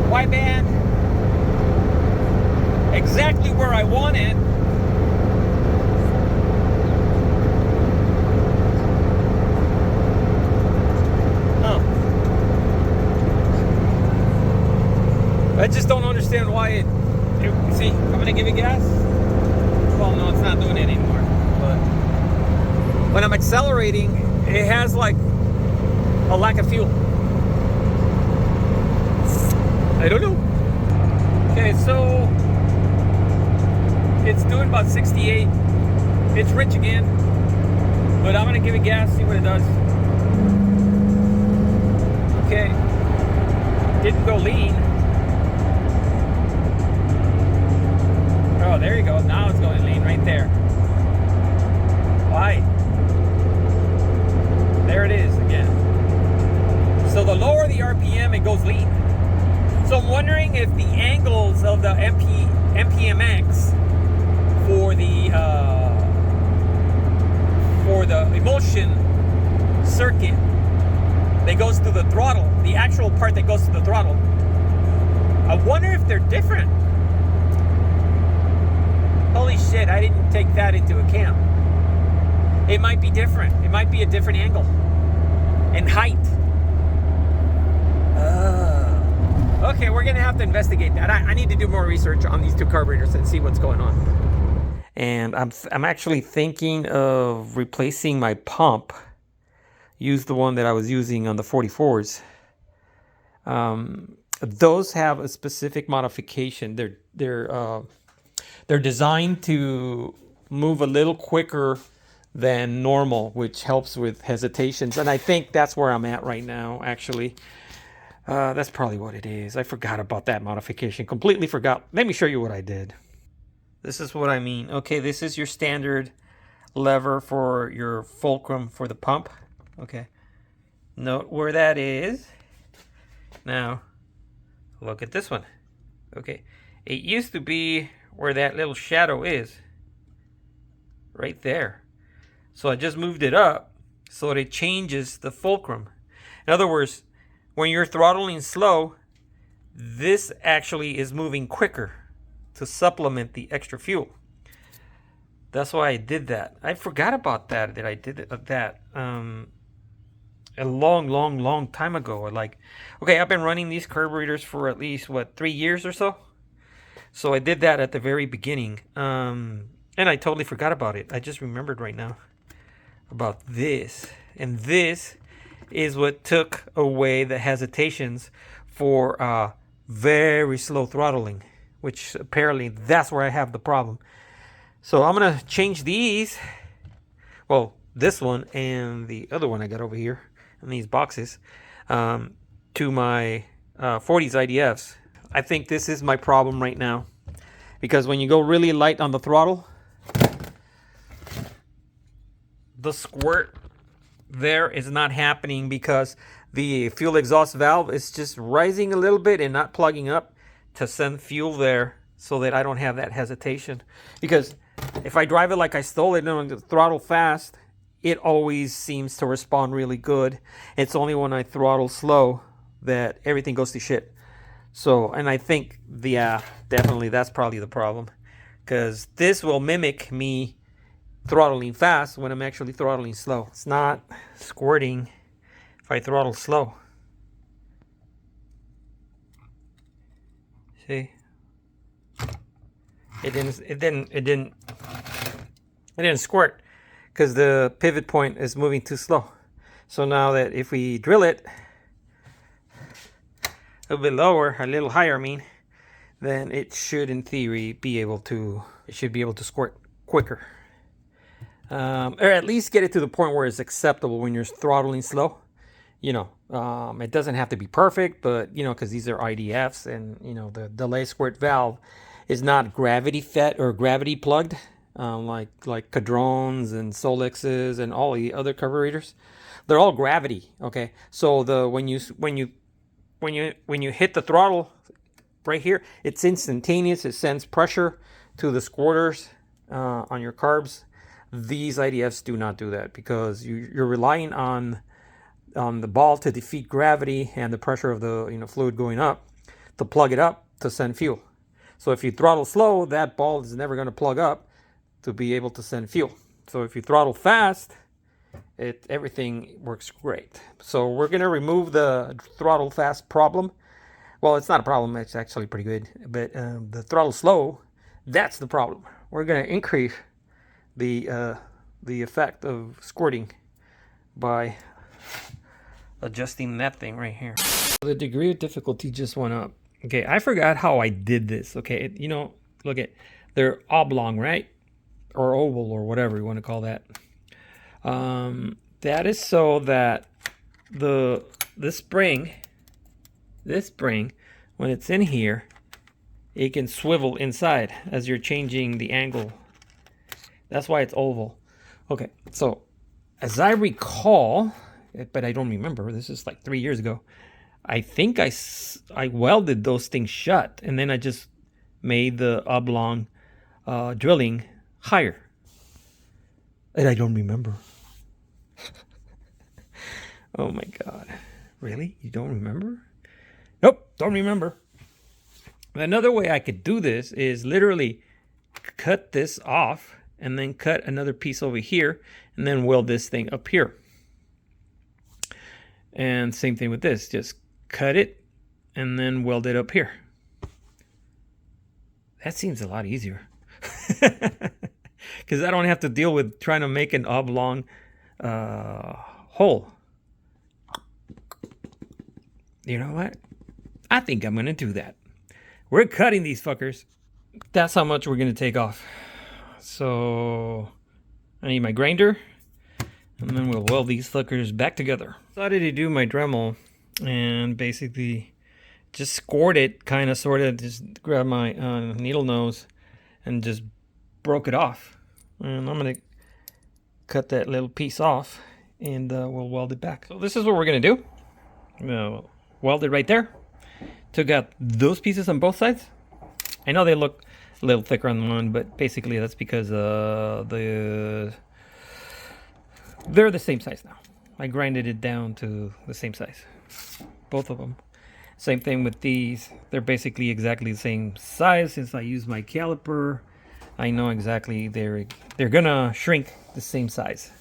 Wideband. Exactly where I want it. I just don't understand why it see, I'm gonna give it gas. Well, no, it's not doing it anymore. But when I'm accelerating, it has like a lack of fuel. I don't know. Okay, so it's doing about 68. It's rich again, but I'm gonna give it gas, see what it does. Okay, didn't go lean. Oh, there you go. Now it's going lean right there. Why? There it is again. RPM, it goes lean. So I'm wondering if the angles of the MPMX for the emulsion circuit that goes to the throttle, the actual part that goes to the throttle, I wonder if they're different. Holy shit, I didn't take that into account. It might be different. It might be a different angle and height. Okay, we're gonna have to investigate that. I need to do more research on these two carburetors and see what's going on. And I'm actually thinking of replacing my pump. Use the one that I was using on the 44s. Those have a specific modification. They're designed to move a little quicker than normal, which helps with hesitations. And I think that's where I'm at right now, actually. That's probably what it is. I forgot about that modification. Completely forgot. Let me show you what I did. This is what I mean. Okay, this is your standard lever for your fulcrum for the pump. Okay. Note where that is. Now, look at this one. Okay. It used to be where that little shadow is. Right there. So I just moved it up so that it changes the fulcrum. In other words, when you're throttling slow, this actually is moving quicker to supplement the extra fuel. That's why I did that. I forgot about that I did that a long time ago. Like, okay, I've been running these carburetors for at least, what, 3 years or so? So I did that at the very beginning. And I totally forgot about it. I just remembered right now about this. And this is what took away the hesitations for very slow throttling, which apparently that's where I have the problem. So I'm gonna change these, well, this one and the other one I got over here in these boxes, to my 40s IDFs. I think this is my problem right now, because when you go really light on the throttle, the squirt there is not happening because the fuel exhaust valve is just rising a little bit and not plugging up to send fuel there, so that I don't have that hesitation. Because if I drive it like I stole it and throttle fast, it always seems to respond really good. It's only when I throttle slow that everything goes to shit. So, and I think, yeah, definitely that's probably the problem, because this will mimic me throttling fast when I'm actually throttling slow. It's not squirting if I throttle slow. See? It didn't squirt because the pivot point is moving too slow. So now that if we drill it a little bit lower, a little higher, I mean, then it should, in theory, be able to squirt quicker. Or at least get it to the point where it's acceptable when you're throttling slow. You know, it doesn't have to be perfect, but, you know, because these are IDFs, and, you know, the delay squirt valve is not gravity fed or gravity plugged, like Cadrones and Solexes and all the other carburetors. They're all gravity. Okay, so when you hit the throttle right here, it's instantaneous. It sends pressure to the squirters on your carbs. These IDFs do not do that, because you're relying on the ball to defeat gravity and the pressure of the fluid going up to plug it up to send fuel. So if you throttle slow, that ball is never going to plug up to be able to send fuel. So if you throttle fast, everything works great. So we're going to remove the throttle fast problem. Well, it's not a problem. It's actually pretty good. But the throttle slow, that's the problem. We're going to increase the effect of squirting by adjusting that thing right here. The degree of difficulty just went up. Okay, I forgot how I did this. Okay, look at, they're oblong, right? Or oval, or whatever you want to call that. That is so that this spring, when it's in here, it can swivel inside as you're changing the angle. That's why it's oval. Okay, so as I recall, but I don't remember, this is like 3 years ago, I think I welded those things shut, and then I just made the oblong drilling higher. And I don't remember. Oh my God. Really? You don't remember? Nope, don't remember. Another way I could do this is literally cut this off and then cut another piece over here and then weld this thing up here. And same thing with this, just cut it and then weld it up here. That seems a lot easier. Because I don't have to deal with trying to make an oblong hole. You know what? I think I'm going to do that. We're cutting these fuckers. That's how much we're going to take off. So I need my grinder. And then we'll weld these fuckers back together. Decided to do my Dremel and basically just scored it, kind of, sort of, just grabbed my needle nose and just broke it off. And I'm going to cut that little piece off and we'll weld it back. So this is what we're going to do. Weld it right there. Took out those pieces on both sides. I know they look a little thicker on one, but basically that's because they're the same size now. I grinded it down to the same size, both of them. Same thing with these. They're basically exactly the same size. Since I use my caliper, I know exactly they're gonna shrink the same size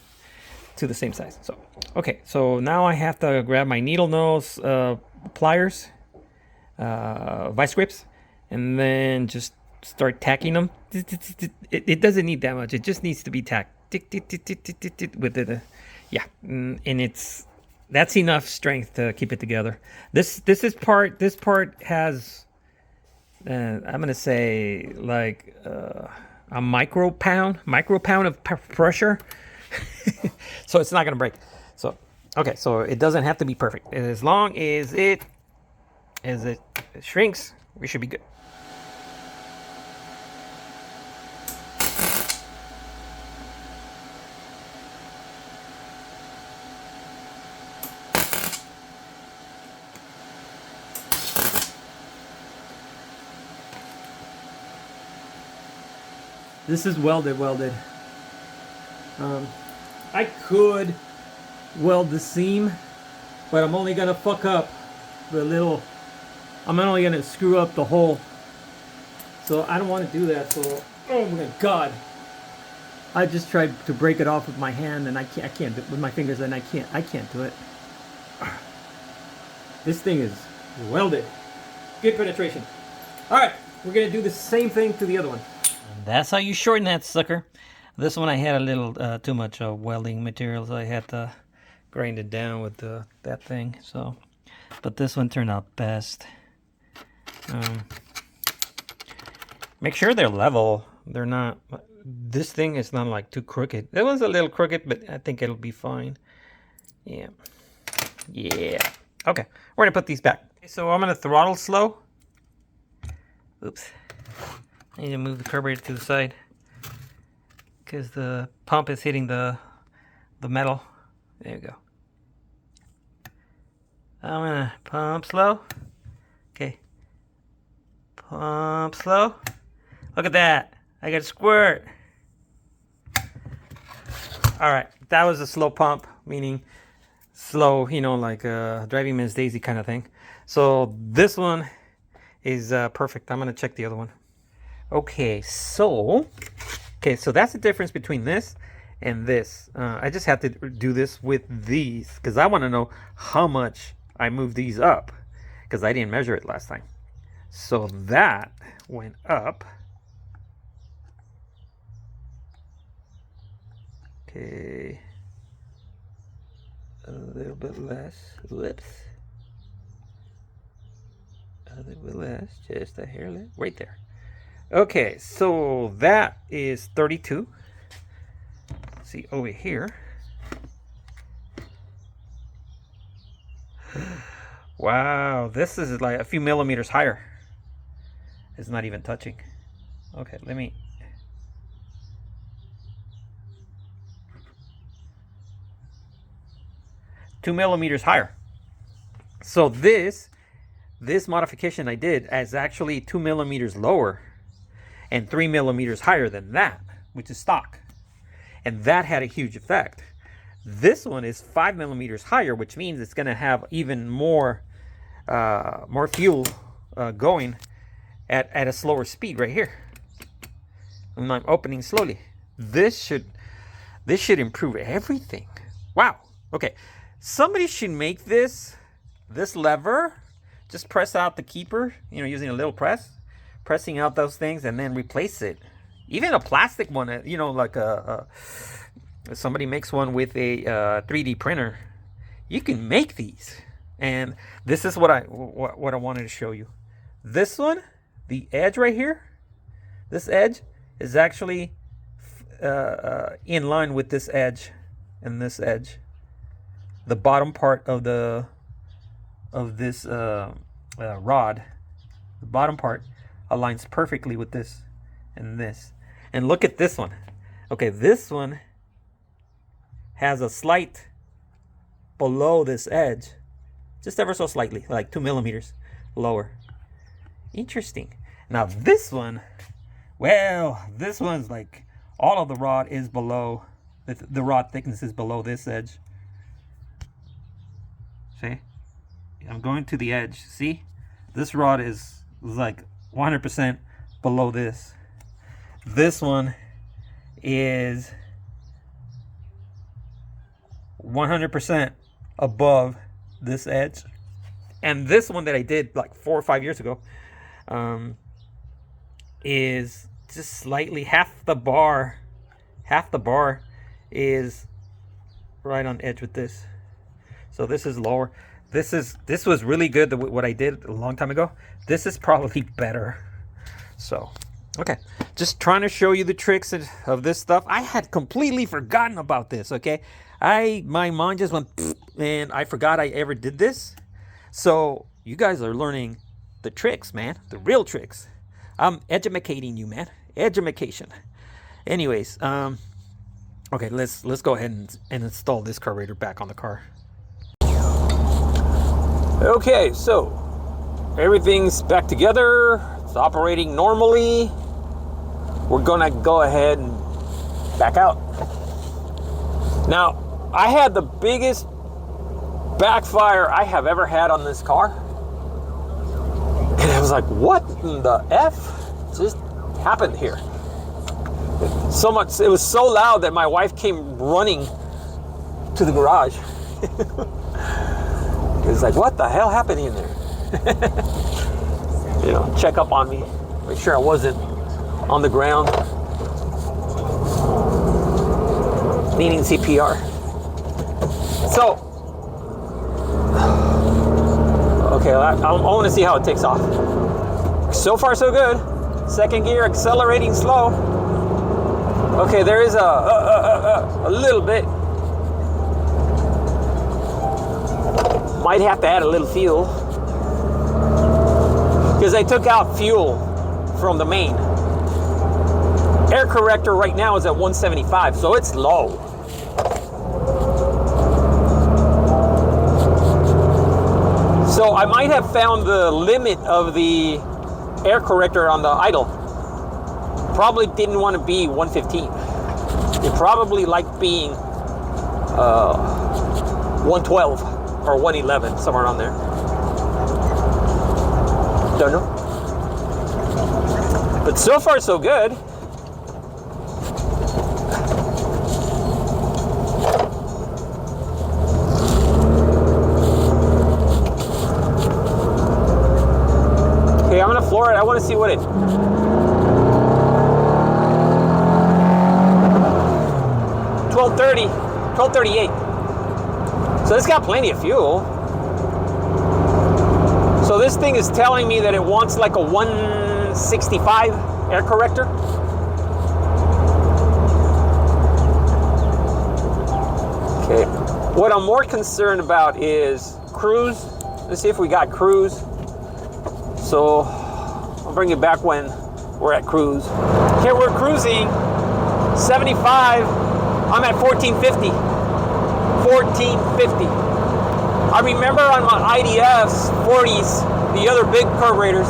to the same size. So okay, so now I have to grab my needle nose pliers, vice grips, and then just start tacking them. It doesn't need that much. It just needs to be tacked with it. Yeah, and that's enough strength to keep it together. This part has I'm gonna say like a micro pound of pressure. So it's not gonna break. So okay, so it doesn't have to be perfect. As long as it shrinks, we should be good. This is welded. I could weld the seam, but I'm only gonna fuck up I'm only gonna screw up the hole. So I don't want to do that. So, oh my God, I just tried to break it off with my hand, and I can't do it with my fingers, and I can't do it. This thing is welded. Good penetration. All right, we're gonna do the same thing to the other one. That's how you shorten that sucker. This one I had a little too much welding material, so I had to grind it down with that thing. So, but this one turned out best. Make sure they're level. They're not. This thing is not like too crooked. That one's a little crooked, but I think it'll be fine. Yeah. Okay, we're gonna put these back. So I'm gonna throttle slow. Oops. I need to move the carburetor to the side because the pump is hitting the metal. There you go. I'm gonna pump slow. Okay. Pump slow. Look at that. I got a squirt. Alright, that was a slow pump, meaning slow, you know, like driving Miss Daisy kind of thing. So this one is perfect. I'm gonna check the other one. Okay, so that's the difference between this and this. I just have to do this with these because I want to know how much I moved these up because I didn't measure it last time. So that went up. Okay, a little bit less. Whoops. A little bit less, just a hair less, right there. Okay, so that is 32. See over here. Wow, this is like a few millimeters higher. It's not even touching. Okay, let me. $2 millimeters higher. So this modification I did is actually 2 millimeters lower and 3 millimeters higher than that, which is stock. And that had a huge effect. This one is 5 millimeters higher, which means it's going to have even more fuel going at a slower speed right here. And I'm opening slowly. This should improve everything. Wow. Okay. Somebody should make this lever. Just press out the keeper, using a little pressing out those things, and then replace it. Even a plastic one, like somebody makes one with a 3D printer. You can make these. And this is what I wanted to show you. This one, the edge right here, this edge is actually in line with this edge and this edge. The bottom part of this rod, the bottom part aligns perfectly with this and this. And look at this one. Okay, this one has a slight below this edge, just ever so slightly, like 2 millimeters lower. Interesting. Now this one, well, this one's like all of the rod is below, the rod thickness is below this edge. See? I'm going to the edge. See? This rod is like 100% below this. This one is 100% above this edge. And this one that I did like 4 or 5 years ago is just slightly half the bar is right on edge with this. So this is lower. This was really good, what I did a long time ago. This is probably better. So, okay. Just trying to show you the tricks of this stuff. I had completely forgotten about this, okay? My mind just went, and I forgot I ever did this. So, you guys are learning the tricks, man. The real tricks. I'm educating you, man. Education. Anyways, okay, let's go ahead and install this carburetor back on the car. Okay, so everything's back together. It's operating normally. We're gonna go ahead and back out. Now, I had the biggest backfire I have ever had on this car. And I was like, what in the F just happened here? So much, it was so loud that my wife came running to the garage. It was like, what the hell happened in there? Check up on me, make sure I wasn't on the ground. Needing CPR. So, okay, I want to see how it takes off. So far, so good. Second gear, accelerating slow. Okay, there is a little bit. Might have to add a little fuel, because I took out fuel from the main. Air corrector right now is at 175, so it's low. So I might have found the limit of the air corrector on the idle. Probably didn't want to be 115. It probably liked being 112 or 111, somewhere around there. Don't know. But so far, so good. Okay, I'm gonna floor it. I want to see what it. 1230, 1238. So it's got plenty of fuel. So this thing is telling me that it wants like a 165 air corrector. Okay. What I'm more concerned about is cruise. Let's see if we got cruise. So I'll bring it back when we're at cruise. Okay, we're cruising 75. I'm at 1450. 1450. I remember on my IDFs, 40s, the other big carburetors,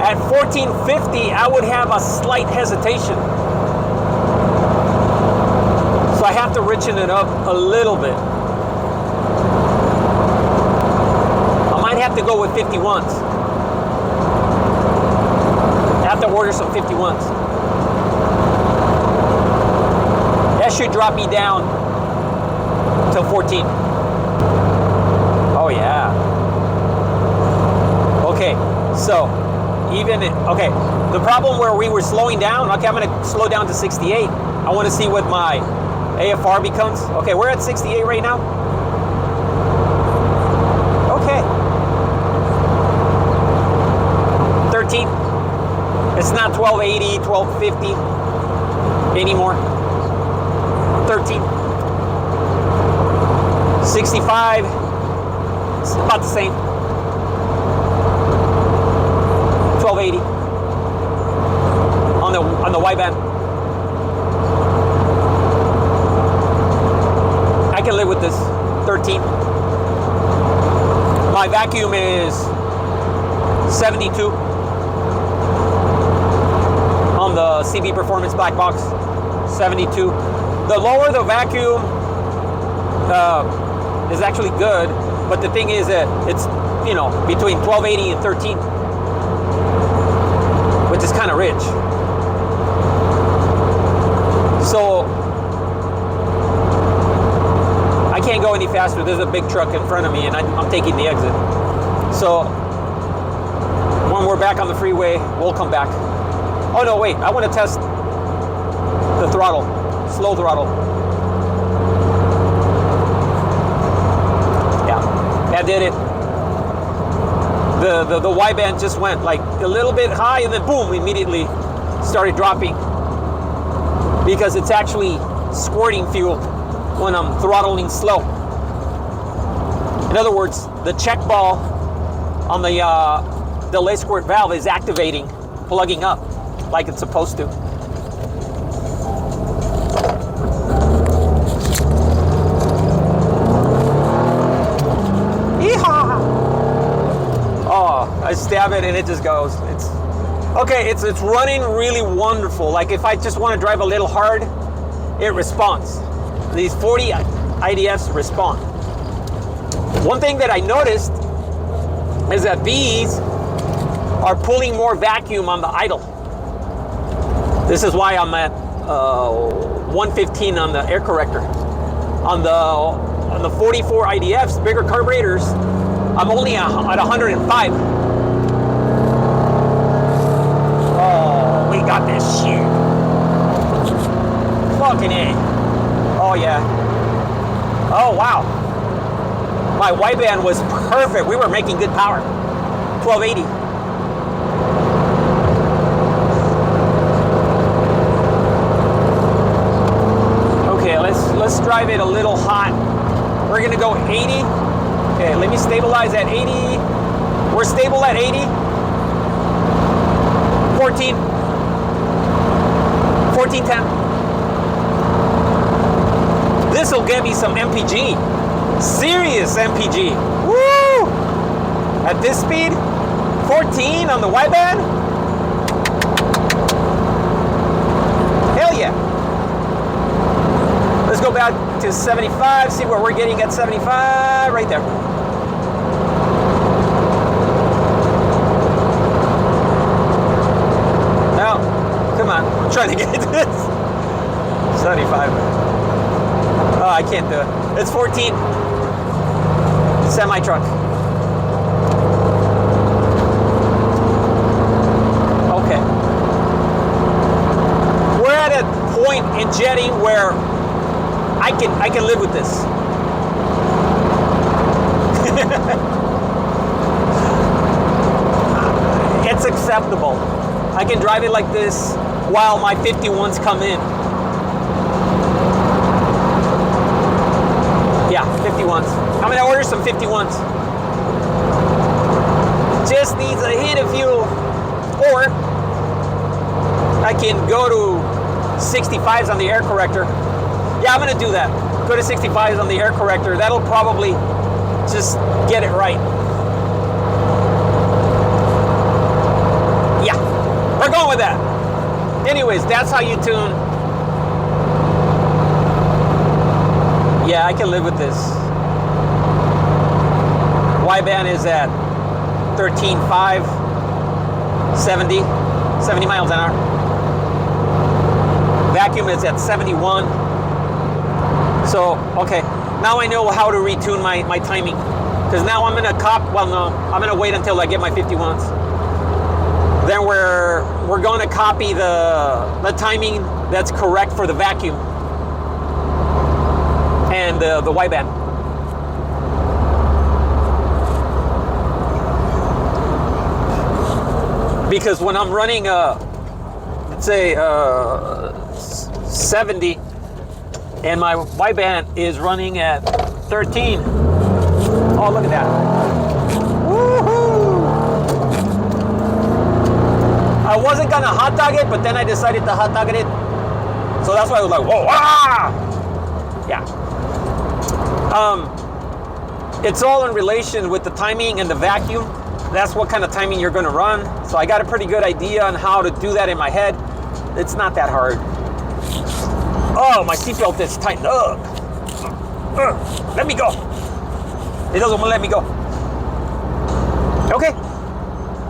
at 1450, I would have a slight hesitation. So I have to richen it up a little bit. I might have to go with 51s. I have to order some 51s. That should drop me down to 14. Oh yeah. Okay, so okay, the problem where we were slowing down, okay, I'm gonna slow down to 68. I wanna see what my AFR becomes. Okay, we're at 68 right now. Okay. 13. It's not 1280, 1250 anymore. 13. 65. It's about the same. 1280 on the wideband. I can live with this. 13. My vacuum is 72 on the CB Performance black box. 72. The lower the vacuum is actually good, but the thing is that it's, you know, between 1280 and 13, which is kind of rich. So I can't go any faster. There's a big truck in front of me and I'm taking the exit. So when we're back on the freeway, we'll come back. Oh no, wait, I want to test the throttle, slow throttle. Yeah, that did it. The wideband just went like a little bit high and then boom, immediately started dropping because it's actually squirting fuel when I'm throttling slow. In other words, the check ball on the delay squirt valve is activating, plugging up like it's supposed to. Yeehaw! Oh, I stab it and it just goes. It's okay. It's running really wonderful. Like if I just want to drive a little hard, it responds. These 40 IDFs respond. One thing that I noticed is that these are pulling more vacuum on the idle. This is why I'm at 115 on the air corrector. On the 44 IDFs, bigger carburetors, I'm only at 105. Oh, we got this shit. Fucking A. Oh yeah. Oh wow. My wideband was perfect. We were making good power. 1280. Okay, let's drive it a little hot. We're gonna go 80. Okay, let me stabilize at 80. We're stable at 80. 14. 1410. This will get me some MPG. Serious MPG. Woo! At this speed, 14 on the wideband. Hell yeah. Let's go back to 75, see where we're getting at 75, right there. Now, come on, I'm trying to get this. 75. Oh, I can't do it. It's 14. Semi-truck. Okay. We're at a point in jetting where I can live with this. It's acceptable. I can drive it like this while my 51s come in. Yeah, 51s. I'm gonna order some 51s. Just needs a hit of fuel. Or I can go to 65s on the air corrector. Yeah, I'm gonna do that. Go to 65s on the air corrector. That'll probably just get it right. Yeah, we're going with that. Anyways, that's how you tune. Yeah, I can live with this. Wideband is at 13.5, 70 miles an hour. Vacuum is at 71. So, okay, now I know how to retune my timing. Because now I'm gonna I'm gonna wait until I get my 51s. Then we're gonna copy the timing that's correct for the vacuum and the wideband. Because when I'm running let's say 70 and my wideband is running at 13. Oh, look at that. Woohoo! I wasn't gonna hot dog it, but then I decided to hot dog it. So that's why I was like, whoa, ah! Yeah. It's all in relation with the timing and the vacuum. That's what kind of timing you're gonna run. So I got a pretty good idea on how to do that in my head. It's not that hard. Oh, my seatbelt is tightened up. Let me go. It doesn't want to let me go. Okay,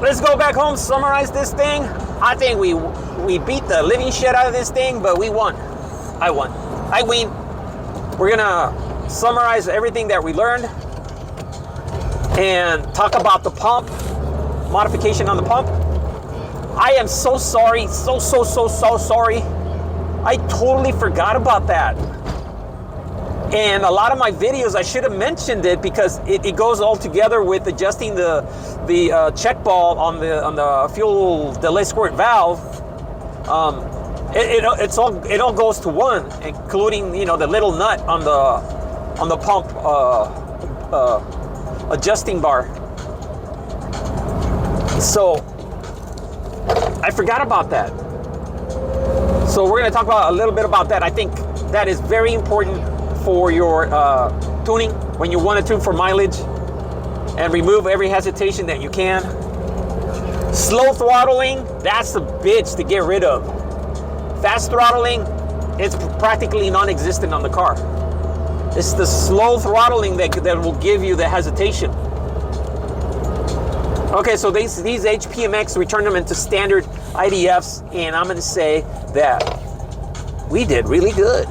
let's go back home, summarize this thing. I think we beat the living shit out of this thing, but we won. I won. I win. We're gonna summarize everything that we learned and talk about the pump, modification on the pump. I am so sorry, so sorry. I totally forgot about that. And a lot of my videos, I should have mentioned it because it goes all together with adjusting the check ball on the fuel delay squirt valve. It all goes to one, including the little nut on the pump adjusting bar. So I forgot about that. So we're going to talk about a little bit about that. I think that is very important for your tuning when you want to tune for mileage, and remove every hesitation that you can. Slow throttling, that's the bitch to get rid of. Fast throttling, it's practically non-existent on the car. It's the slow throttling that will give you the hesitation. Okay, so these HPMX, we turned them into standard IDFs, and I'm going to say that we did really good.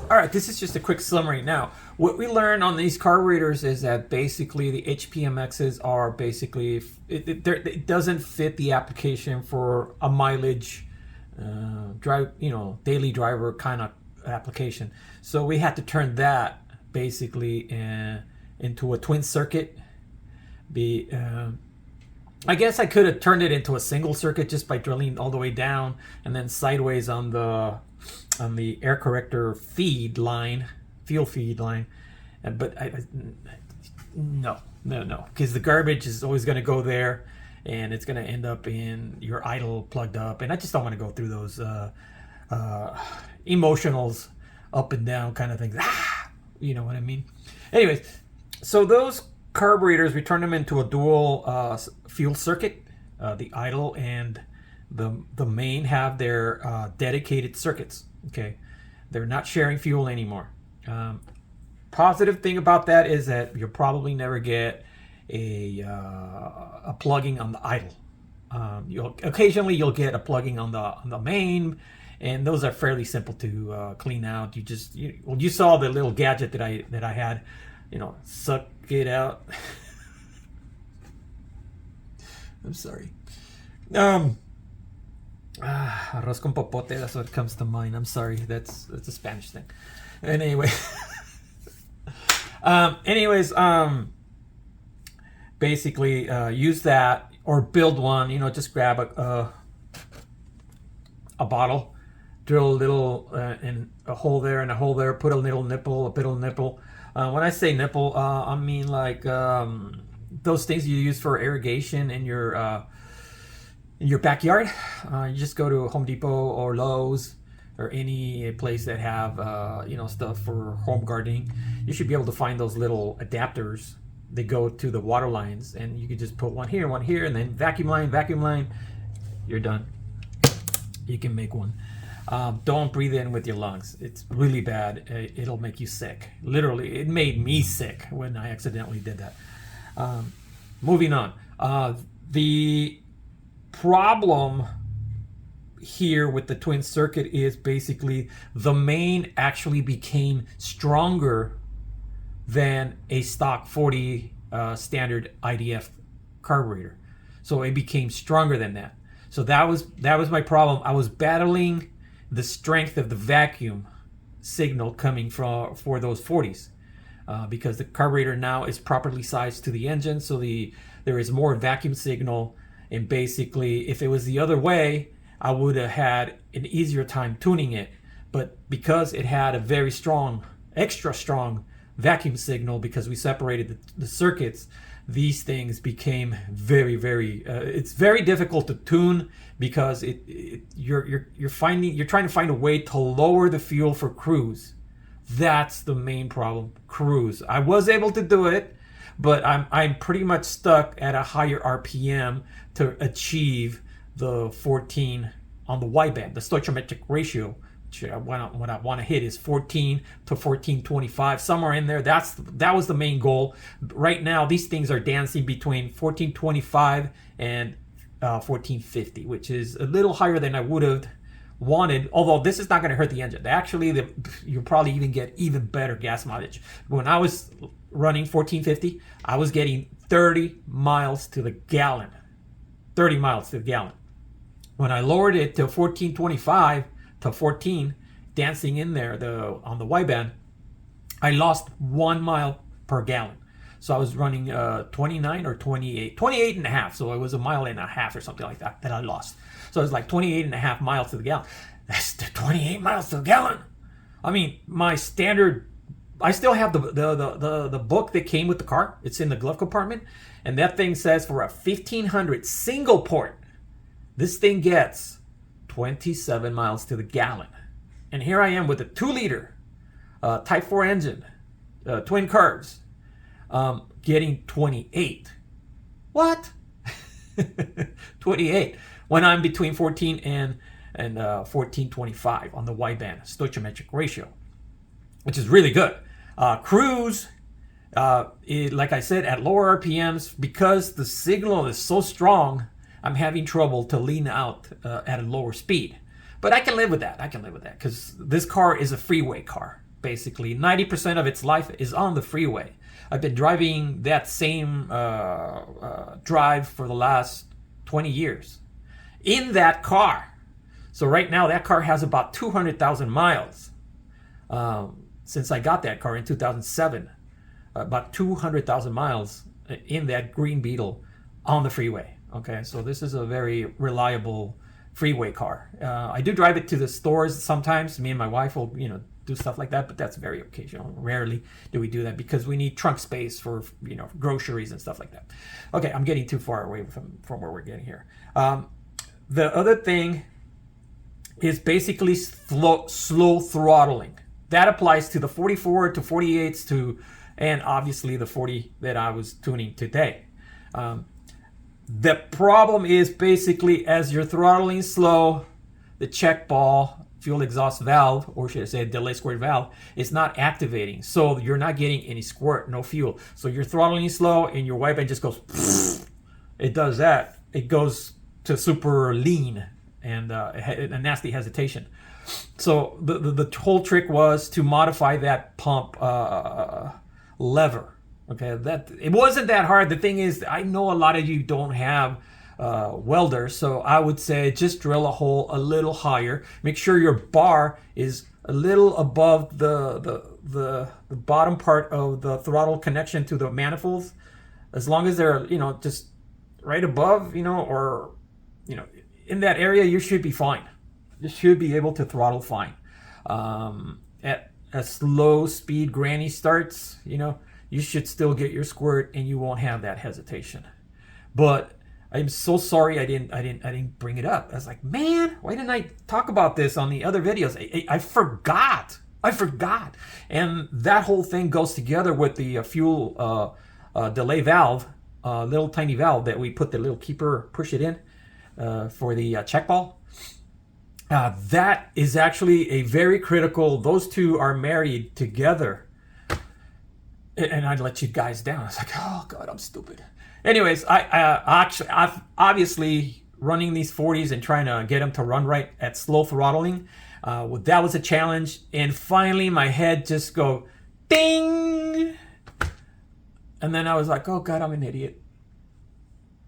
All right, this is just a quick summary. Now, what we learned on these carburetors is that basically the HPMXs are basically, it doesn't fit the application for a mileage, daily driver kind of application. So we had to turn that basically into a twin circuit. I guess I could have turned it into a single circuit just by drilling all the way down and then sideways on the air corrector feed line, fuel feed line, but no, because the garbage is always going to go there, and it's going to end up in your idle plugged up, and I just don't want to go through those emotionals up and down kind of things. You know what I mean? Anyways, so those carburetors, we turned them into a dual fuel circuit. The idle and the main have their dedicated circuits. Okay, they're not sharing fuel anymore. Positive thing about that is that you'll probably never get a plugging on the idle. Occasionally you'll get a plugging on the main, and those are fairly simple to clean out. You saw the little gadget that I had, suck it out. I'm sorry. Arroz con popote, that's what comes to mind. I'm sorry, that's a Spanish thing. And anyway, basically use that or build one. Just grab a bottle, drill a little in a hole there and a hole there, put a little nipple, when I say nipple, I mean like those things you use for irrigation in your backyard. You just go to Home Depot or Lowe's or any place that have stuff for home gardening. You should be able to find those little adapters they go to the water lines, and you could just put one here, and then vacuum line, you're done. You can make one. Don't breathe in with your lungs. It's really bad. It'll make you sick. Literally, it made me sick when I accidentally did that. Moving on. The problem here with the twin circuit is basically the main actually became stronger than a stock 40 standard IDF carburetor. So it became stronger than that. So that was my problem. I was battling the strength of the vacuum signal coming for those 40s because the carburetor now is properly sized to the engine, so there is more vacuum signal. And basically, if it was the other way, I would have had an easier time tuning it. But because it had a very strong, extra strong vacuum signal, because we separated the circuits, these things became very it's very difficult to tune, because you're trying to find a way to lower the fuel for cruise. That's the main problem. Cruise, I was able to do it, but I'm pretty much stuck at a higher RPM to achieve the 14 on the wideband. The stoichiometric ratio, what I want to hit, is 14 to 1425, somewhere in there. That was the main goal. Right now, these things are dancing between 1425 and 1450, which is a little higher than I would have wanted. Although this is not going to hurt the engine. Actually, you'll probably even get even better gas mileage. When I was running 1450, I was getting 30 miles to the gallon. 30 miles to the gallon. When I lowered it to 1425 to 14, dancing in there on the wideband, I lost 1 mile per gallon. So I was running 29 or 28 and a half. So it was a mile and a half or something like that I lost. So it was like 28 and a half miles to the gallon. That's 28 miles to the gallon. I mean, my standard, I still have the book that came with the car. It's in the glove compartment. And that thing says for a 1500 single port, this thing gets 27 miles to the gallon. And here I am with a 2-liter Type 4 engine, twin carbs, getting 28. What? 28. When I'm between 14 and 1425 on the wideband stoichiometric ratio, which is really good. Cruise, like I said, at lower RPMs, because the signal is so strong, I'm having trouble to lean out at a lower speed. But I can live with that. Because this car is a freeway car. Basically, 90% of its life is on the freeway. I've been driving that same drive for the last 20 years in that car. So right now, that car has about 200,000 miles since I got that car in 2007. About 200,000 miles in that Green Beetle on the freeway. Okay, so this is a very reliable freeway car. I do drive it to the stores sometimes. Me and my wife will, do stuff like that, but that's very occasional. Rarely do we do that because we need trunk space for, groceries and stuff like that. Okay, I'm getting too far away from where we're getting here. The other thing is basically slow throttling. That applies to the 44 to 48s and obviously the 40 that I was tuning today. The problem is basically as you're throttling slow, the check ball fuel exhaust valve, or should I say delay squirt valve, is not activating. So you're not getting any squirt, no fuel. So you're throttling slow and your wideband just goes, it does that. It goes to super lean and a nasty hesitation. So the whole trick was to modify that pump lever. Okay, that it wasn't that hard. The thing is, I know a lot of you don't have welders, so I would say just drill a hole a little higher. Make sure your bar is a little above the bottom part of the throttle connection to the manifolds. As long as they're just right above, or in that area, you should be fine. You should be able to throttle fine. At a slow speed granny starts, you should still get your squirt and you won't have that hesitation. But I'm so sorry I didn't bring it up. I was like, man, why didn't I talk about this on the other videos? I forgot. And that whole thing goes together with the fuel delay valve, little tiny valve that we put the little keeper, push it in for the check ball. That is actually a very critical. Those two are married together, and I'd let you guys down. I was like, oh God, I'm stupid. Anyways, I've obviously running these 40s and trying to get them to run right at slow throttling. That was a challenge, and finally my head just go ding, and then I was like, oh God, I'm an idiot.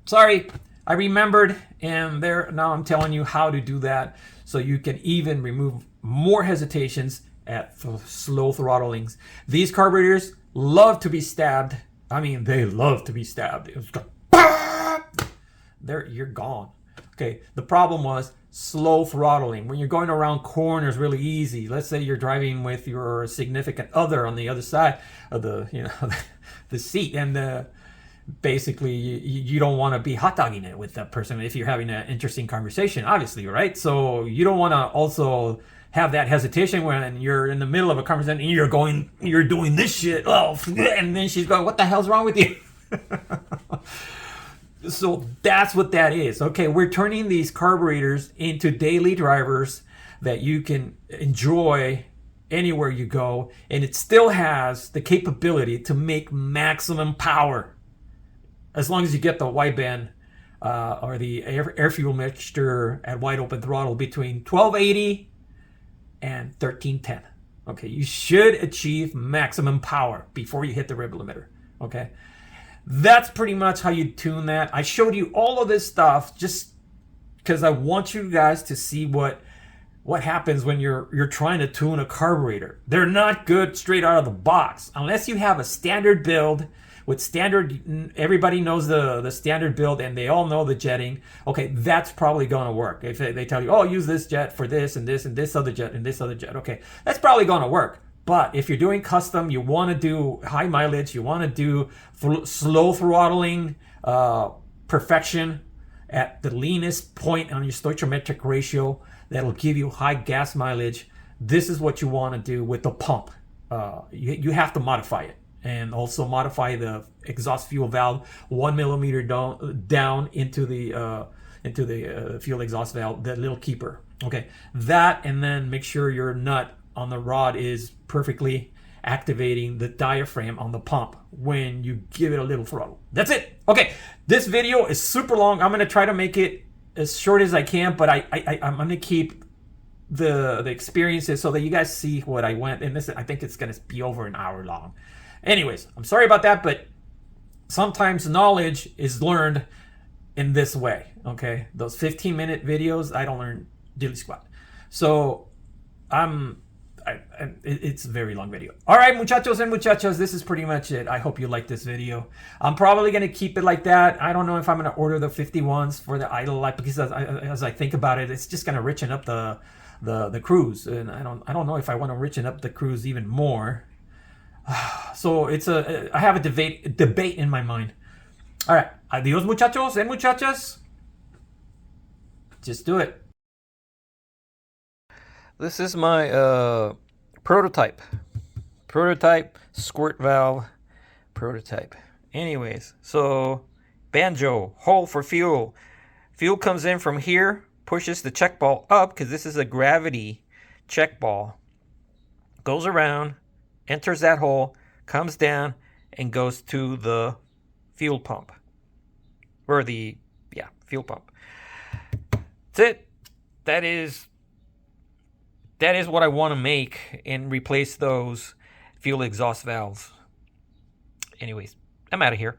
Sorry, I remembered, and now I'm telling you how to do that so you can even remove more hesitations at slow throttlings. These carburetors love to be stabbed. I mean, they love to be stabbed. It was there, you're gone. Okay, the problem was slow throttling. When you're going around corners really easy, let's say you're driving with your significant other on the other side of the, the seat, and basically you don't want to be hot dogging it with that person if you're having an interesting conversation, obviously, right? So you don't want to also have that hesitation when you're in the middle of a conversation and you're doing this shit, and then she's going, what the hell's wrong with you? So that's what that is. Okay, we're turning these carburetors into daily drivers that you can enjoy anywhere you go, and it still has the capability to make maximum power as long as you get the wideband or the air fuel mixture at wide open throttle between 1280 and 1310. Okay, you should achieve maximum power before you hit the rev limiter. Okay, that's pretty much how you tune that. I showed you all of this stuff just because I want you guys to see what happens when you're trying to tune a carburetor. They're not good straight out of the box unless you have a standard build. With standard, everybody knows the standard build, and they all know the jetting. Okay, that's probably going to work. If they tell you, oh, use this jet for this and this and this other jet and this other jet, okay, that's probably going to work. But if you're doing custom, you want to do high mileage, you want to do slow throttling, perfection at the leanest point on your stoichiometric ratio that'll give you high gas mileage, this is what you want to do with the pump. You have to modify it. And also modify the exhaust fuel valve 1 millimeter down into the fuel exhaust valve, that little keeper. Okay, that, and then make sure your nut on the rod is perfectly activating the diaphragm on the pump when you give it a little throttle. That's it. Okay, this video is super long. I'm gonna try to make it as short as I can, but I'm gonna keep the experiences so that you guys see what I went. And this, I think it's gonna be over an hour long. Anyways, I'm sorry about that, but sometimes knowledge is learned in this way, okay? Those 15-minute videos, I don't learn diddly squat. So, it's a very long video. All right, muchachos and muchachas, this is pretty much it. I hope you like this video. I'm probably going to keep it like that. I don't know if I'm going to order the 51s for the idle light, because as I think about it, it's just going to richen up the cruise. And I don't know if I want to richen up the cruise even more. So I have a debate in my mind. All right, adios muchachos and muchachas. Just do it. This is my prototype squirt valve prototype. Anyways, so banjo, hole for fuel. Fuel comes in from here, pushes the check ball up, because this is a gravity check ball. Goes around, enters that hole, comes down, and goes to the fuel pump. Or fuel pump. That's it. That is what I want to make and replace those fuel exhaust valves. Anyways, I'm out of here.